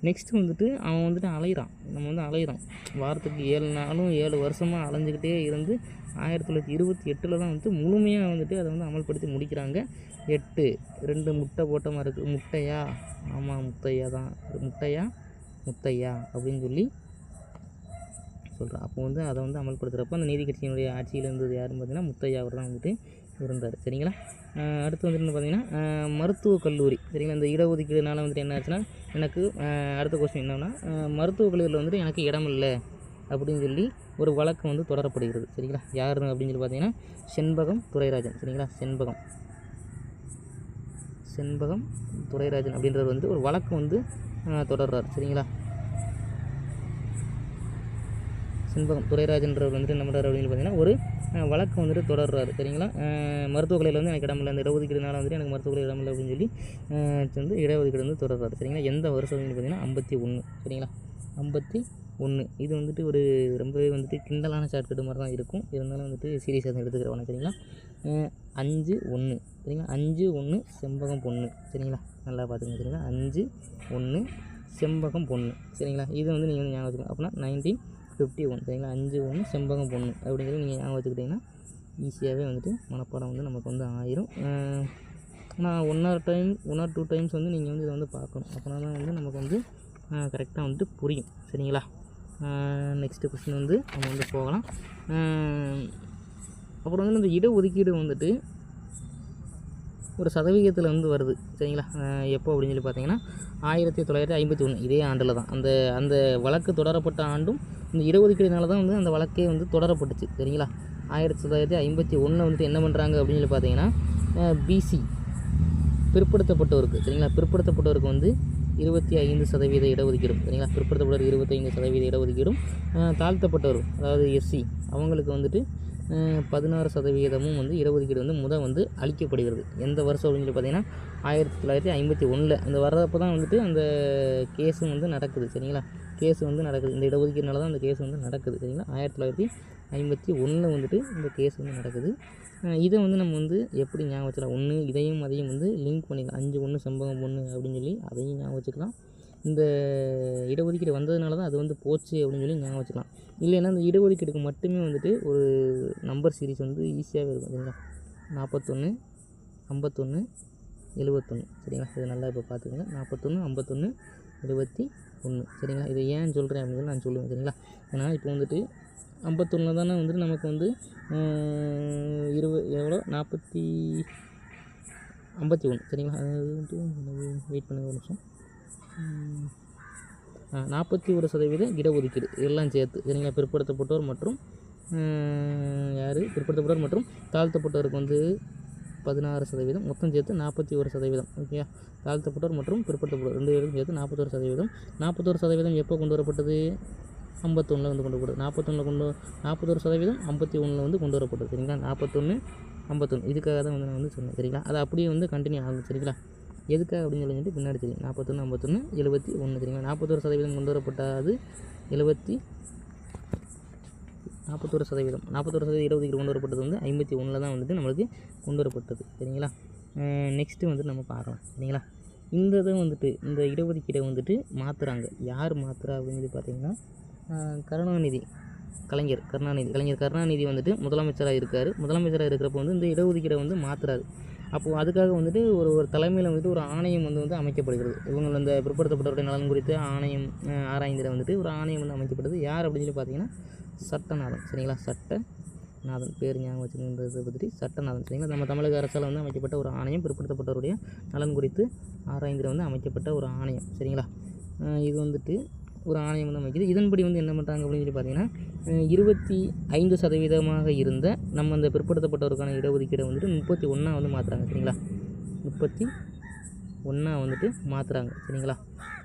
நெக்ஸ்ட்டு வந்துட்டு அவன் வந்துட்டு அலைகிறான். நம்ம வந்து அலைகிறோம். வாரத்துக்கு 7 நாளும் 7 வருஷமாக அலைஞ்சிக்கிட்டே இருந்து 1928 தான் வந்து முழுமையாக வந்துட்டு அதை வந்து அமல்படுத்தி முடிக்கிறாங்க. 8 2 முட்டை போட்ட மாதிரி இருக்குது. முட்டையா? ஆமாம், முத்தையா தான். முத்தையா அப்படின்னு சொல்லி சொல்கிறான். அப்போ வந்து அதை வந்து அமல்படுத்துகிறப்போ அந்த நீதி கட்சியினுடைய ஆட்சியில் இருந்தது யாருன்னு பார்த்தீங்கன்னா முத்தையா அவர் தான் வந்துட்டு இருந்தார். சரிங்களா? அடுத்து வந்துட்டு பார்த்தீங்கன்னா மருத்துவக் கல்லூரி. சரிங்களா? இந்த இடஒதுக்கீடுனால வந்துட்டு என்ன ஆச்சுன்னா எனக்கு அடுத்த கொஸ்டின் என்னன்னா மருத்துவக் கல்லூரியில் வந்துட்டு எனக்கு இடம் இல்லை அப்படின்னு சொல்லி ஒரு வழக்கு வந்து தொடரப்படுகிறது. சரிங்களா? யார் அப்படின்னு சொல்லி பார்த்தீங்கன்னா செண்பகம் துரைராஜன். சரிங்களா? செண்பகம் துரைராஜன் அப்படின்றது வந்து ஒரு வழக்கு வந்து தொடர்றார். சரிங்களா? செண்பகம் துரைராஜன்றவர் வந்துட்டு என்ன பண்ணுறாரு அப்படின்னு பார்த்தீங்கன்னா ஒரு வழக்கு வந்துட்டு தொடர்றாரு. சரிங்களா? மருத்துவக் கல்லூரியில் வந்து எனக்கு இடமில்லை, அந்த இடஒதுக்கீடுனால வந்துட்டு எனக்கு மருத்துவக் கல்லூரி இடமில்லை அப்படின்னு சொல்லி வந்து இடஒதுக்கீடு வந்து தொடர்றாரு. சரிங்களா? எந்த வருஷம் அப்படின்னு பார்த்தீங்கன்னா 51. சரிங்களா? 51. இது வந்துட்டு ஒரு ரொம்பவே வந்துட்டு கிண்டலான ஷார்ட்கட்டு மாதிரி தான் இருக்கும். இருந்தாலும் வந்துட்டு சீரியஸாக தான் எடுத்துக்கிறவன. சரிங்களா? 5-1. சரிங்களா? 5-1 செண்பகம் பொண்ணு. சரிங்களா? நல்லா பார்த்துங்க. சரிங்களா? 5-1 செண்பகம் பொண்ணு. சரிங்களா? இது வந்து நீங்கள் வந்து ஞாபகம் வச்சுக்கணும். அப்படின்னா 1951. சரிங்களா? 5-1 செண்பகம் பொண்ணு அப்படிங்கிறது நீங்கள் ஞாபகம் வச்சுக்கிட்டிங்கன்னா ஈஸியாகவே வந்துட்டு மனப்பாடம் வந்து நமக்கு வந்து ஆயிரும். ஆனால் 1 or 2 டைம்ஸ் வந்து நீங்கள் வந்து இதை வந்து பார்க்கணும். அப்படின்னா தான் வந்து நமக்கு வந்து கரெக்டாக வந்துட்டு புரியும். சரிங்களா? நெக்ஸ்ட்டு கொஸ்டின் வந்து நம்ம வந்து போகலாம். அப்புறம் வந்து இந்த இடஒதுக்கீடு வந்துட்டு ஒரு சதவீதத்தில் வந்து வருது. சரிங்களா? எப்போ அப்படின்னு சொல்லி பார்த்தீங்கன்னா 1951 இதே ஆண்டில் தான். அந்த வழக்கு தொடரப்பட்ட ஆண்டும் இந்த இடஒதுக்கீடுனால தான் வந்து அந்த வழக்கே வந்து தொடரப்பட்டுச்சு. சரிங்களா? 1951 வந்துட்டு என்ன பண்ணுறாங்க அப்படின்னு சொல்லி பார்த்தீங்கன்னா பிசி பிற்படுத்தப்பட்டவருக்கு. சரிங்களா? பிற்படுத்தப்பட்டவருக்கு வந்து 25% இடஒதுக்கீடும். சரிங்களா? பிற்படுத்தப்பட்டவருக்கு 25% இடஒதுக்கீடும், தாழ்த்தப்பட்டவர் அதாவது எஸ்சி அவங்களுக்கு வந்துட்டு 16% வந்து இடஒதுக்கீடு வந்து வந்து அளிக்கப்படுகிறது. எந்த வருஷம் அப்படின்னு சொல்லி பார்த்தீங்கன்னா 1951 அந்த வர்றப்போ தான் வந்துட்டு அந்த கேஸும் வந்து நடக்குது. சரிங்களா? கேஸு வந்து நடக்குது. இந்த இடஒதுக்கீடுனால தான் அந்த கேஸ் வந்து நடக்குது. சரிங்களா? 1951 வந்துட்டு இந்த கேஸ் வந்து நடக்குது. இதை வந்து நம்ம வந்து எப்படி ஞாபகம் வச்சுக்கலாம்? ஒன்று இதையும் அதையும் வந்து லிங்க் பண்ணிக்கலாம். 5-1 செண்பகம் பொண்ணு அப்படின்னு சொல்லி அதையும் ஞாபகம் வச்சுக்கலாம். இந்த இடஒதுக்கீடு வந்ததுனால தான் அது வந்து போச்சு அப்படின்னு சொல்லி ஞாபகம் வச்சுக்கலாம். இல்லைன்னா இந்த இடஒதுக்கீடுக்கு மட்டுமே வந்துட்டு ஒரு நம்பர் சீரிஸ் வந்து ஈஸியாகவே இருக்கும். சரிங்களா? 41 51 71. சரிங்களா? இது நல்லா இப்போ பார்த்துக்கோங்க. 41 51 71. சரிங்களா? இதை ஏன் சொல்கிறேன் அப்படின்னு நான் சொல்லுவேன். சரிங்களா? ஏன்னா இப்போ வந்துட்டு 51 தானே வந்துட்டு நமக்கு வந்து எவ்வளோ 51. சரிங்களா? அது வந்துட்டு வெயிட் பண்ணுங்க ஒரு நிமிஷம். 41% இடஒதுக்கீடு எல்லாம் சேர்த்து. சரிங்களா? பிற்படுத்தப்பட்டோர் மற்றும் பிற்படுத்தப்பட்டோர் மற்றும் தாழ்த்தப்பட்டோருக்கு வந்து 16%, மொத்தம் சேர்த்து 41%. ஓகேயா? தாழ்த்தப்பட்டோர் மற்றும் பிற்படுத்தப்பட்டோர் 2 பேரும் சேர்த்து 41%. 41% எப்போ கொண்டு வரப்பட்டது? 51 வந்து கொண்டு வரப்பட்டது. 41% 51 வந்து கொண்டு வரப்பட்டது. சரிங்களா? 41 இதுக்காக தான் வந்து நான் வந்து சொன்னேன். சரிங்களா? அது அப்படியே வந்து கண்டினியூ ஆகும். சரிங்களா? எதுக்காக அப்படின்னு சொல்லிட்டு பின்னாடி தெரியும். 41 51 71. சரிங்களா? 41% கொண்டு வரப்பட்டது 41% இடஒதுக்கீடு கொண்டு வரப்பட்டது வந்து 51 தான் வந்துட்டு நம்மளுக்கு கொண்டு வரப்பட்டது. சரிங்களா? நெக்ஸ்ட்டு வந்துட்டு நம்ம பார்க்கலாம். சரிங்களா? இந்த இதை வந்துட்டு இந்த இடஒதுக்கீடை வந்துட்டு மாற்றுறாங்க. யார் மாற்றுறா அப்படின்னு சொல்லி பார்த்தீங்கன்னா கலைஞர் கருணாநிதி வந்துட்டு முதலமைச்சராக இருக்கார். முதலமைச்சராக இருக்கிறப்போ வந்து இந்த இடஒதுக்கீடை வந்து மாற்றுறாரு. அப்போது அதுக்காக வந்துட்டு ஒரு தலைமையில் வந்துட்டு ஒரு ஆணையம் வந்து அமைக்கப்படுகிறது. இவங்க இந்த பிற்படுத்தப்பட்டவருடைய நலன் குறித்து ஆணையம் ஆராய்ந்திட வந்துட்டு ஒரு ஆணையம் வந்து அமைக்கப்படுது. யார் அப்படின்னு சொல்லி பார்த்தீங்கன்னா சட்டநாதன். சரிங்களா? சட்டநாதன் பேர் ஞாபகம் வச்சுருந்ததை பற்றி சட்டநாதன். சரிங்களா? நம்ம தமிழக அரசால் வந்து அமைக்கப்பட்ட ஒரு ஆணையம், பிற்படுத்தப்பட்டவருடைய நலன் குறித்து ஆராய்ந்திட வந்து அமைக்கப்பட்ட ஒரு ஆணையம். சரிங்களா? இது வந்துட்டு ஒரு ஆணையம் வந்து அமைக்குது. இதன்படி வந்து என்ன பண்ணுறாங்க அப்படின்னு சொல்லி பார்த்தீங்கன்னா 25% இருந்த நம்ம அந்த பிற்படுத்தப்பட்டவருக்கான இடஒதுக்கீடை வந்துட்டு 31 வந்து மாற்றுறாங்க. சரிங்களா? 31 வந்துட்டு மாற்றுறாங்க. சரிங்களா?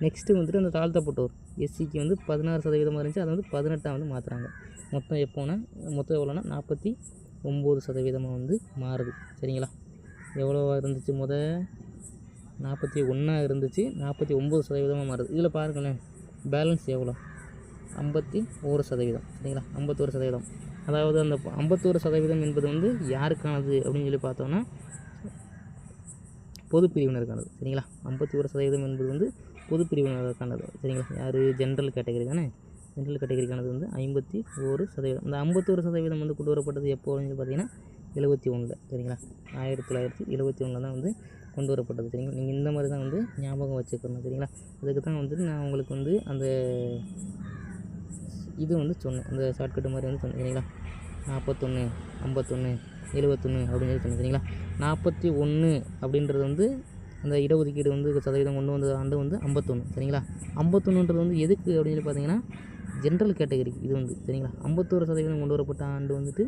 நெக்ஸ்ட்டு வந்துட்டு அந்த தாழ்த்தப்பட்டோர் எஸ்சிக்கு வந்து 16% இருந்துச்சு, அதை வந்து 18 வந்து மாற்றுறாங்க. மொத்தம் எவ்வளோனா 49% வந்து மாறுது. சரிங்களா? எவ்வளோவா இருந்துச்சு? 41 இருந்துச்சு, 49% மாறுது. இதில் பாருங்களேன் பேலன்ஸ் எவ்வளோ? 51%. சரிங்களா? 51%. அதாவது அந்த 51% என்பது வந்து யாருக்கானது அப்படின்னு சொல்லி பார்த்தோன்னா பொது பிரிவினருக்கானது. சரிங்களா? 51% என்பது வந்து பொது பிரிவினருக்கானது. சரிங்களா? யார்? ஜென்ரல் கேட்டகரி தானே. ஜென்ரல் கேட்டகரிக்கானது வந்து 51%. இந்த 51% வந்து கொண்டு வரப்பட்டது எப்போ அப்படின்னு பார்த்தீங்கன்னா 71. சரிங்களா? 1971 தான் வந்து கொண்டு வரப்பட்டது. சரிங்களா? நீங்கள் இந்த மாதிரி தான் வந்து ஞாபகம் வச்சுக்கணும். சரிங்களா? அதுக்கு தான் வந்துட்டு நான் உங்களுக்கு வந்து அந்த இது வந்து சொன்னேன், அந்த ஷார்ட்கட்டு மாதிரி வந்து சொன்னேன். சரிங்களா? 41, 51, 71 அப்படின்னு சொல்லி சொன்னேன். சரிங்களா? 41 அப்படின்றது வந்து அந்த இடஒதுக்கீடு வந்து சதவீதம் கொண்டு வந்த ஆண்டு வந்து 51. சரிங்களா? 51ன்றது வந்து எதுக்கு அப்படின்னு சொல்லி பார்த்தீங்கன்னா ஜென்ரல் கேட்டகரிக்கு இது வந்து. சரிங்களா? 51% கொண்டு வரப்பட்ட ஆண்டு வந்துட்டு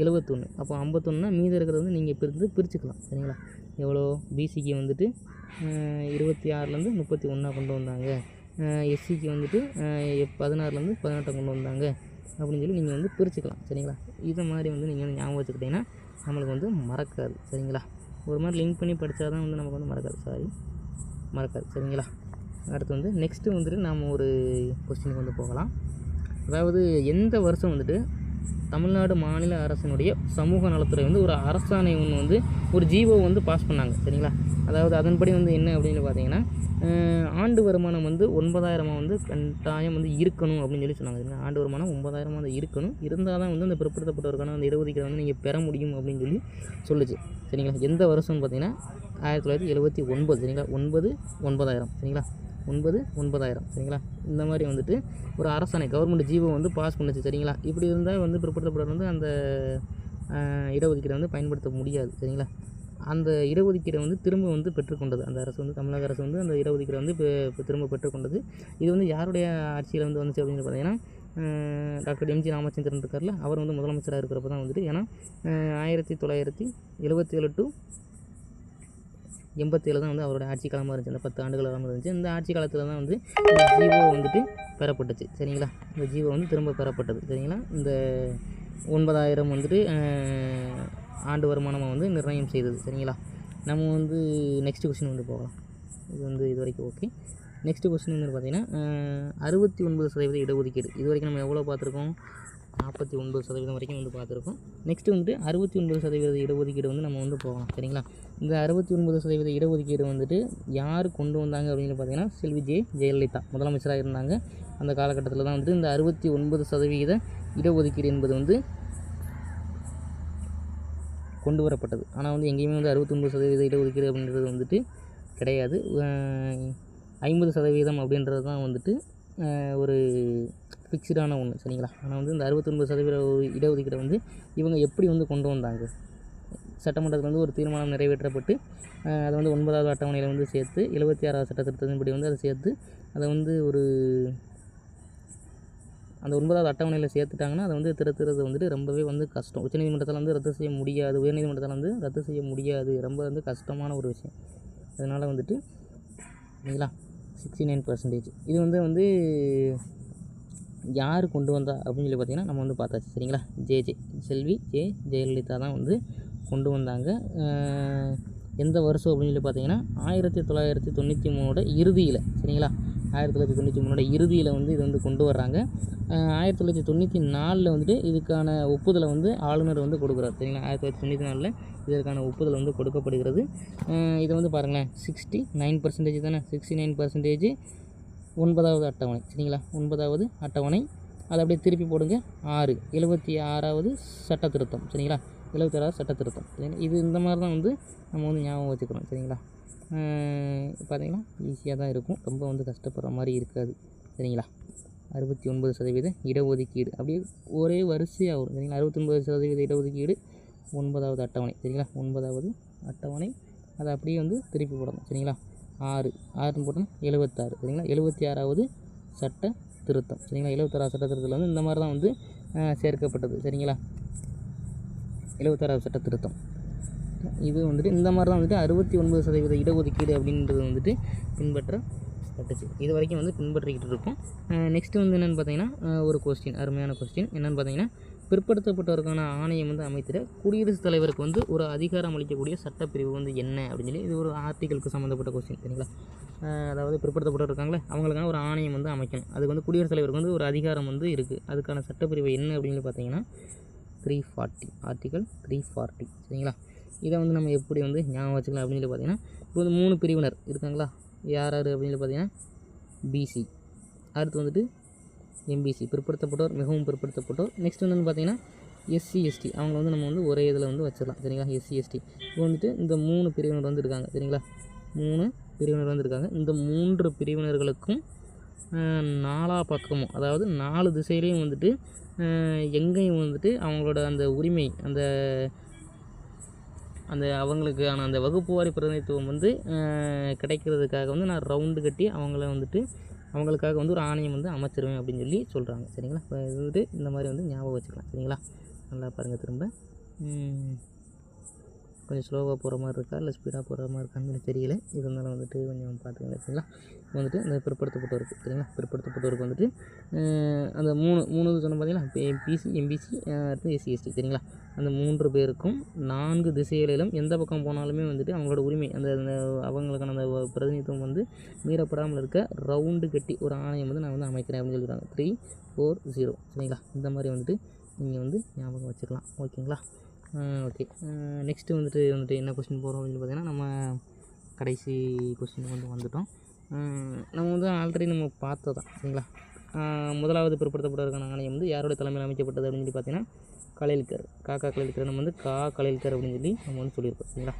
71. அப்போ 51னா மீதி இருக்கிறது வந்து நீங்கள் பிரிச்சுக்கலாம். சரிங்களா? எவ்வளோ? பிசிக்கு வந்துட்டு 26லேருந்து 31 கொண்டு வந்தாங்க. எஸ்சிக்கு வந்துட்டு 16லேருந்து 18 கொண்டு வந்தாங்க அப்படின்னு சொல்லி நீங்கள் வந்து பிரிச்சுக்கலாம். சரிங்களா? இதை மாதிரி வந்து நீங்கள் வந்து ஞாபகம் வச்சுக்கிட்டிங்கன்னா நம்மளுக்கு வந்து மறக்காது. சரிங்களா? ஒரு மாதிரி லிங்க் பண்ணி படித்தா தான் வந்து நமக்கு வந்து மறக்காது. சரிங்களா? அடுத்து வந்து நெக்ஸ்ட்டு வந்துட்டு நாம் ஒரு கொஸ்டினுக்கு வந்து போகலாம். அதாவது எந்த வருஷம் வந்துட்டு தமிழ்நாடு மாநில அரசினுடைய சமூக நலத்துறை வந்து ஒரு அரசாணை ஒன்று வந்து ஒரு ஜிஓ வந்து பாஸ் பண்ணாங்க. சரிங்களா? அதாவது அதன்படி வந்து என்ன அப்படின்னு பார்த்தீங்கன்னா ஆண்டு வருமானம் வந்து 9,000 வந்து கட்டாயம் வந்து இருக்கணும் அப்படின்னு சொல்லி சொன்னாங்க. சரிங்களா? ஆண்டு வருமானம் 9,000 வந்து இருக்கணும், இருந்தால் தான் வந்து அந்த பிற்படுத்தப்பட்டவருக்கான அந்த இடஒதுக்கீடு வந்து நீங்கள் பெற முடியும் அப்படின்னு சொல்லி சொல்லுச்சு. சரிங்களா? எந்த வருஷம்னு பார்த்தீங்கன்னா 1979. சரிங்களா? 9,000. சரிங்களா? 9,000. சரிங்களா? இந்த மாதிரி வந்துட்டு ஒரு அரசாணை கவர்மெண்ட் ஜிஓ வந்து பாஸ் பண்ணுச்சு. சரிங்களா? இப்படி இருந்தால் வந்து பிற்படுத்தப்பட்டவர் வந்து அந்த இடஒதுக்கீடை வந்து பயன்படுத்த முடியாது. சரிங்களா? அந்த இடஒதுக்கீடை வந்து திரும்ப வந்து பெற்றுக்கொண்டது அந்த அரசு வந்து, தமிழக அரசு வந்து அந்த இடஒதுக்கீடை வந்து இப்போ திரும்ப பெற்றுக்கொண்டது. இது வந்து யாருடைய ஆட்சியில் வந்து வந்துச்சு அப்படின்னு பார்த்தீங்கன்னா டாக்டர் எம்ஜி ராமச்சந்திரன் இருக்கார்ல, அவர் வந்து முதலமைச்சராக இருக்கிறப்ப தான் வந்துட்டு. ஏன்னா 1977 to 87 தான் வந்து அவரோட ஆட்சி காலமாக இருந்துச்சு. அந்த 10 ஆண்டுகள் காலமாக இருந்துச்சு. இந்த ஆட்சி காலத்தில் தான் வந்து இந்த ஜிஓ வந்துட்டு பெறப்பட்டுச்சு. சரிங்களா? இந்த ஜிஓ வந்து திரும்ப பெறப்பட்டது. சரிங்களா? இந்த 9,000 வந்துட்டு ஆண்டு வருமானமாக வந்து நிர்ணயம் செய்தது. சரிங்களா? நம்ம வந்து நெக்ஸ்ட் கொஸ்டின் வந்து போகலாம். இது வந்து இது வரைக்கும் ஓகே. நெக்ஸ்ட் கொஸ்டின் வந்து பார்த்திங்கன்னா 69% இடஒதுக்கீடு. இது வரைக்கும் நம்ம எவ்வளோ பார்த்துருக்கோம்? 49% வரைக்கும் வந்து பார்த்துருக்கோம். நெக்ஸ்ட்டு வந்துட்டு 69% இடஒதுக்கீடு வந்து நம்ம வந்து போகலாம். சரிங்களா? இந்த 69% இடஒதுக்கீடு வந்துட்டு யார் கொண்டு வந்தாங்க அப்படின்னு பார்த்தீங்கன்னா செல்வி ஜெயலலிதா முதலமைச்சராக இருந்தாங்க. அந்த காலகட்டத்தில் தான் வந்துட்டு இந்த 69% இடஒதுக்கீடு என்பது வந்து கொண்டு வரப்பட்டது. ஆனால் வந்து எங்கேயுமே வந்து 69% இடஒதுக்கீடு அப்படின்றது வந்துட்டு கிடையாது. 50% அப்படின்றது தான் வந்துட்டு ஒரு ஃபிக்ஸ்டான ஒன்று. சரிங்களா? ஆனால் வந்து இந்த 69% இடஒதுக்கீடை வந்து இவங்க எப்படி வந்து கொண்டு வந்தாங்க? சட்டமன்றத்தில் வந்து ஒரு தீர்மானம் நிறைவேற்றப்பட்டு அதை வந்து 9வது அட்டவணையில் வந்து சேர்த்து 76வது சட்ட திருத்தத்தின்படி வந்து அதை சேர்த்து அதை வந்து ஒரு அந்த 9வது அட்டவணையில் சேர்த்துட்டாங்கன்னா அதை வந்து திருத்துறது வந்துட்டு ரொம்பவே வந்து கஷ்டம். உச்சநீதிமன்றத்தில் வந்து ரத்து செய்ய முடியாது, உயர்நீதிமன்றத்தில் வந்து ரத்து செய்ய முடியாது. ரொம்ப வந்து கஷ்டமான ஒரு விஷயம். அதனால் வந்துட்டு சரிங்களா 69%. இது வந்து யார் கொண்டு வந்தா அப்படின்னு சொல்லி பார்த்தீங்கன்னா நம்ம வந்து பார்த்தாச்சு. சரிங்களா? செல்வி ஜெயலலிதா தான் வந்து கொண்டு வந்தாங்க. எந்த வருஷம் அப்படின்னு சொல்லி பார்த்தீங்கன்னா 1993 இறுதியில். சரிங்களா? 1993 இறுதியில் வந்து இது வந்து கொண்டு வர்றாங்க. 1994 வந்துட்டு இதுக்கான ஒப்புதலை வந்து ஆளுநர் வந்து கொடுக்குறாரு. சரிங்களா? 1994 இதற்கான ஒப்புதல் வந்து கொடுக்கப்படுகிறது. இதை வந்து பாருங்களேன் 69% தானே. 69% 9வது அட்டவணை. சரிங்களா? 9வது அட்டவணை அதை அப்படியே திருப்பி போடுங்க 6. 76வது சட்ட திருத்தம். சரிங்களா? 76வது சட்ட திருத்தம். சரிங்களா? இது இந்த மாதிரி தான் வந்து நம்ம வந்து ஞாபகம் வச்சுக்கிறோம். சரிங்களா? பார்த்திங்கன்னா ஈஸியாக தான் இருக்கும், ரொம்ப வந்து கஷ்டப்படுற மாதிரி இருக்காது. சரிங்களா? 69% இடஒதுக்கீடு அப்படியே ஒரே வரிசையாக வரும். சரிங்களா? 69% இடஒதுக்கீடு 9வது அட்டவணை. சரிங்களா? 9வது அட்டவணை அதை அப்படியே வந்து திருப்பி போடணும். சரிங்களா? 6 போட்டோம்னா 76. சரிங்களா? 76வது சட்ட திருத்தம். சரிங்களா? 76வது சட்ட திருத்தத்தில் வந்து இந்த மாதிரி தான் வந்து சேர்க்கப்பட்டது. சரிங்களா? 76வது சட்ட திருத்தம் இது வந்துட்டு இந்த மாதிரி தான் வந்துட்டு 69% இடஒதுக்கீடு அப்படின்றது வந்துட்டு பின்பற்றப்பட்டுச்சு. இது வரைக்கும் வந்து பின்பற்றிக்கிட்டு இருக்கோம். நெக்ஸ்ட்டு வந்து என்னென்னு பார்த்தீங்கன்னா ஒரு கொஸ்டின், அருமையான கொஸ்டின் என்னென்னு பார்த்தீங்கன்னா பிற்படுத்தப்பட்டவருக்கான ஆணையம் வந்து அமைத்திட குடியரசுத் தலைவருக்கு வந்து ஒரு அதிகாரம் அளிக்கக்கூடிய சட்டப்பிரிவு வந்து என்ன அப்படின்னு சொல்லி இது ஒரு ஆர்டிகளுக்கு சம்மந்தப்பட்ட கொஸ்டின் சரிங்களா. அதாவது பிற்படுத்தப்பட்டவர் இருக்காங்களே அவங்களுக்கான ஒரு ஆணையம் வந்து அமைக்கணும். அதுக்கு வந்து குடியரசுத் தலைவருக்கு வந்து ஒரு அதிகாரம் வந்து இருக்குது. அதுக்கான சட்டப்பிரிவு என்ன அப்படின்னு பார்த்தீங்கன்னா 340 ஆர்டிகல் 340 சரிங்களா. இதை வந்து நம்ம எப்படி வந்து ஞாபகம் வச்சுக்கலாம் அப்படின்னு சொல்லி பார்த்தீங்கன்னா இப்போ வந்து 3 பிரிவினர் இருக்காங்களா. யார் யார் அப்படின்னு சொல்லி பார்த்தீங்கன்னா பிசி, அடுத்து வந்துட்டு எம்பிசி பிற்படுத்தப்பட்டோர், மிகவும் பிற்படுத்தப்பட்டோர். நெக்ஸ்ட் வந்து பார்த்தீங்கன்னா எஸ்சி எஸ்டி அவங்க வந்து நம்ம வந்து ஒரே இதில் வந்து வச்சிடலாம் சரிங்களா. எஸ்சி எஸ்டி இப்போ வந்துட்டு இந்த 3 பிரிவினர் வந்து இருக்காங்க சரிங்களா. 3 பிரிவினர் வந்து இருக்காங்க. இந்த 3 பிரிவினர்களுக்கும் 4 பக்கமும் அதாவது 4 திசையிலையும் வந்துட்டு எங்கேயும் வந்துட்டு அவங்களோட அந்த உரிமை அந்த அந்த அவங்களுக்கான அந்த வகுப்பு வாரி பிரதிநிதித்துவம் வந்து கிடைக்கிறதுக்காக வந்து நான் ரவுண்டு கட்டி அவங்கள வந்துட்டு அவங்களுக்காக வந்து ஒரு ஆணையம் வந்து அமைச்சிருவேன் அப்படின்னு சொல்லி சொல்கிறாங்க சரிங்களா. இப்போ இது வந்துட்டு இந்த மாதிரி வந்து ஞாபகம் வச்சுக்கலாம் சரிங்களா. நல்லா பாருங்கள். திரும்ப கொஞ்சம் ஸ்லோவாக போகிற மாதிரி இருக்கா இல்லை ஸ்பீடாக போகிற மாதிரி இருக்கான்னு தெரியல. இருந்தாலும் வந்துட்டு கொஞ்சம் பார்த்துக்கோங்க சரிங்களா. வந்துட்டு இந்த பிற்படுத்தப்பட்டவருக்கு சரிங்களா. பிற்படுத்தப்பட்டவருக்கு வந்துட்டு அந்த மூணு சொன்ன பார்த்தீங்களா. பிசி, எம்பிசி, அடுத்து எஸ்சி எஸ்டி சரிங்களா. அந்த 3 பேருக்கும் 4 திசைகளிலும் எந்த பக்கம் போனாலுமே வந்துட்டு அவங்களோட உரிமை அந்த அவங்களுக்கான அந்த பிரதிநிதித்துவம் வந்து மீறப்படாமல் இருக்க ரவுண்டு கட்டி ஒரு ஆணையம் வந்து நான் வந்து அமைக்கிறேன் அப்படின்னு சொல்லிடுறாங்க. 340 சரிங்களா. இந்த மாதிரி வந்துட்டு நீங்கள் வந்து ஞாபகம் வச்சுக்கலாம் ஓகேங்களா. ஓகே. நெக்ஸ்ட்டு வந்துட்டு என்ன கொஸ்டின் போகிறோம் அப்படின்னு பார்த்தீங்கன்னா நம்ம கடைசி கொஸ்டினுக்கு வந்துட்டோம். நம்ம வந்து ஆல்ரெடி நம்ம பார்த்ததான் சரிங்களா. முதலாவது பிற்படுத்தப்பட்டவருக்கான ஆணையம் வந்து யாரோட தலைமையில் அமைக்கப்பட்டது அப்படின்னு சொல்லி பார்த்தீங்கன்னா கலேல்கர், காக்கா கலேல்கர். நம்ம வந்து கலேல்கர் அப்படின்னு சொல்லி நம்ம வந்து சொல்லியிருப்போம் சரிங்களா.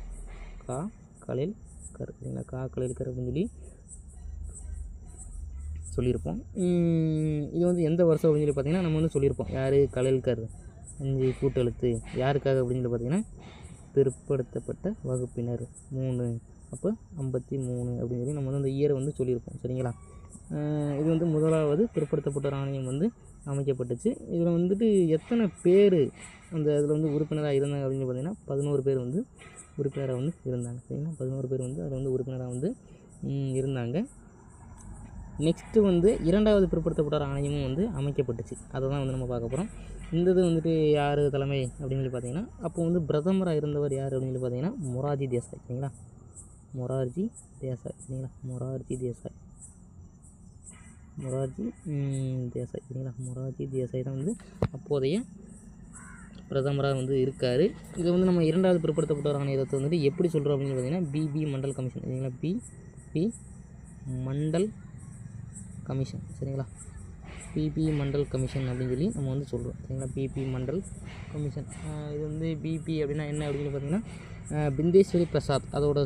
கலேல்கர் சரிங்களா. கலேல்கர் அப்படின்னு சொல்லி சொல்லியிருப்போம். இது வந்து எந்த வருஷம் அப்படின்னு சொல்லி பார்த்தீங்கன்னா நம்ம வந்து சொல்லியிருப்போம். யார் கலேல்கர் 5 கூட்டெழுத்து யாருக்காக அப்படின்னு சொல்லி பார்த்தீங்கன்னா பிற்படுத்தப்பட்ட வகுப்பினர் 3 அப்போ 53 அப்படின்னு சொல்லி நம்ம வந்து அந்த இயரை வந்து சொல்லியிருப்போம் சரிங்களா. இது வந்து முதலாவது பிற்படுத்தப்பட்ட ஆணையம் வந்து அமைக்கப்பட்டுச்சு. இதில் வந்துட்டு எத்தனை பேர் அந்த இதில் வந்து உறுப்பினராக இருந்தாங்க அப்படின்னு பார்த்தீங்கன்னா 11 பேர் வந்து உறுப்பினராக வந்து இருந்தாங்க சரிங்களா. 11 பேர் வந்து அதில் வந்து உறுப்பினராக வந்து இருந்தாங்க. நெக்ஸ்ட்டு வந்து இரண்டாவது பிற்படுத்தப்பட்ட ஆணையமும் வந்து அமைக்கப்பட்டுச்சு. அதை தான் வந்து நம்ம பார்க்க போகிறோம். இந்த இது வந்துட்டு யார் தலைமை அப்படின்னு சொல்லி பார்த்தீங்கன்னா அப்போ வந்து பிரதமராக இருந்தவர் யார் அப்படின்னு சொல்லி பார்த்தீங்கன்னா மொரார்ஜி தேசாய் சரிங்களா. மொரார்ஜி தேசாய் சரிங்களா. மொரார்ஜி தேசாய் சரிங்களா. மொரார்ஜி தேசாய் தான் வந்து அப்போதைய பிரதமராக வந்து இருக்கார். இது வந்து நம்ம இரண்டாவது பிற்படுத்தப்பட்ட ஆணையத்தை வந்துட்டு எப்படி சொல்கிறோம் அப்படின்னு பார்த்தீங்கன்னா பிபி மண்டல் கமிஷன் சரிங்களா. பிபி மண்டல் கமிஷன் சரிங்களா. பிபி மண்டல் கமிஷன் அப்படின்னு சொல்லி நம்ம வந்து சொல்கிறோம் சரிங்களா. BP Mandal commission. இது வந்து பிபி அப்படின்னா என்ன அப்படின்னு பார்த்தீங்கன்னா பிந்தேஸ்வரி பிரசாத் அதோட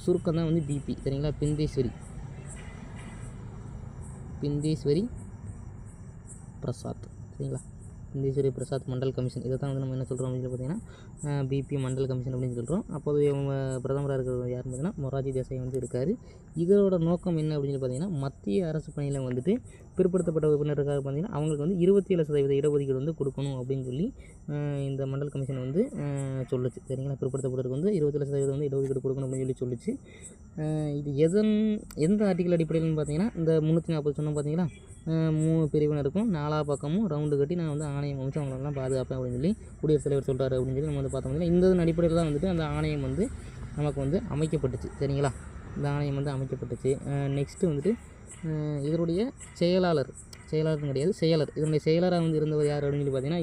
சுருக்கம் தான் வந்து பிபி சரிங்களா. பிந்தேஸ்வரி பிரசாத் சரிங்களா. பிந்தேஸ்வரி பிரசாத் மண்டல் கமிஷன் இதை தான் வந்து நம்ம என்ன சொல்கிறோம் அப்படின்னு பார்த்தீங்கன்னா பிபி மண்டல் கமிஷன் அப்படின்னு சொல்கிறோம். அப்போது பிரதமராக இருக்கிறது யாருன்னு பார்த்தீங்கன்னா மொரார்ஜி தேசாய் வந்து இருக்கார். இதோட நோக்கம் என்ன அப்படின்னு பார்த்தீங்கன்னா மத்திய அரசு பணியில் வந்துட்டு பிற்படுத்தப்பட்ட உறுப்பினருக்காக பார்த்தீங்கன்னா அவங்களுக்கு வந்து 27% இடஒதுக்கீடு வந்து கொடுக்கணும் அப்படின்னு சொல்லி இந்த மண்டல் கமிஷன் வந்து சொல்லுச்சு சரிங்களா. பிற்படுத்தப்பட்டவருக்கு வந்து 27% வந்து இடஒதுக்கீடு கொடுக்கணும் அப்படின்னு சொல்லி சொல்லிச்சு. இது எந்த ஆர்டிக்கல் அடிப்படையில்னு பார்த்தீங்கன்னா இந்த 340 சொன்னோம் பார்த்தீங்களா. 3 பிரிவினருக்கும் 4 பக்கமும் ரவுண்டு கட்டி நான் வந்து ஆணையம் அமைச்சு அவங்களெல்லாம் பாதுகாப்பேன் அப்படின்னு சொல்லி குடியரசுத் தலைவர் சொல்கிறாரு அப்படின்னு சொல்லி நம்ம வந்து பார்த்தோம். இந்த அடிப்படையில் தான் வந்துட்டு அந்த ஆணையம் வந்து நமக்கு வந்து அமைக்கப்பட்டுச்சு சரிங்களா. இந்த ஆணையம் வந்து அமைக்கப்பட்டுச்சு. நெக்ஸ்ட்டு வந்துட்டு இதனுடைய செயலாளர்னு கிடையாது செயலர். இதனுடைய செயலராக வந்து இருந்தவர் யார் அப்படின்னு சொல்லி பார்த்தீங்கன்னா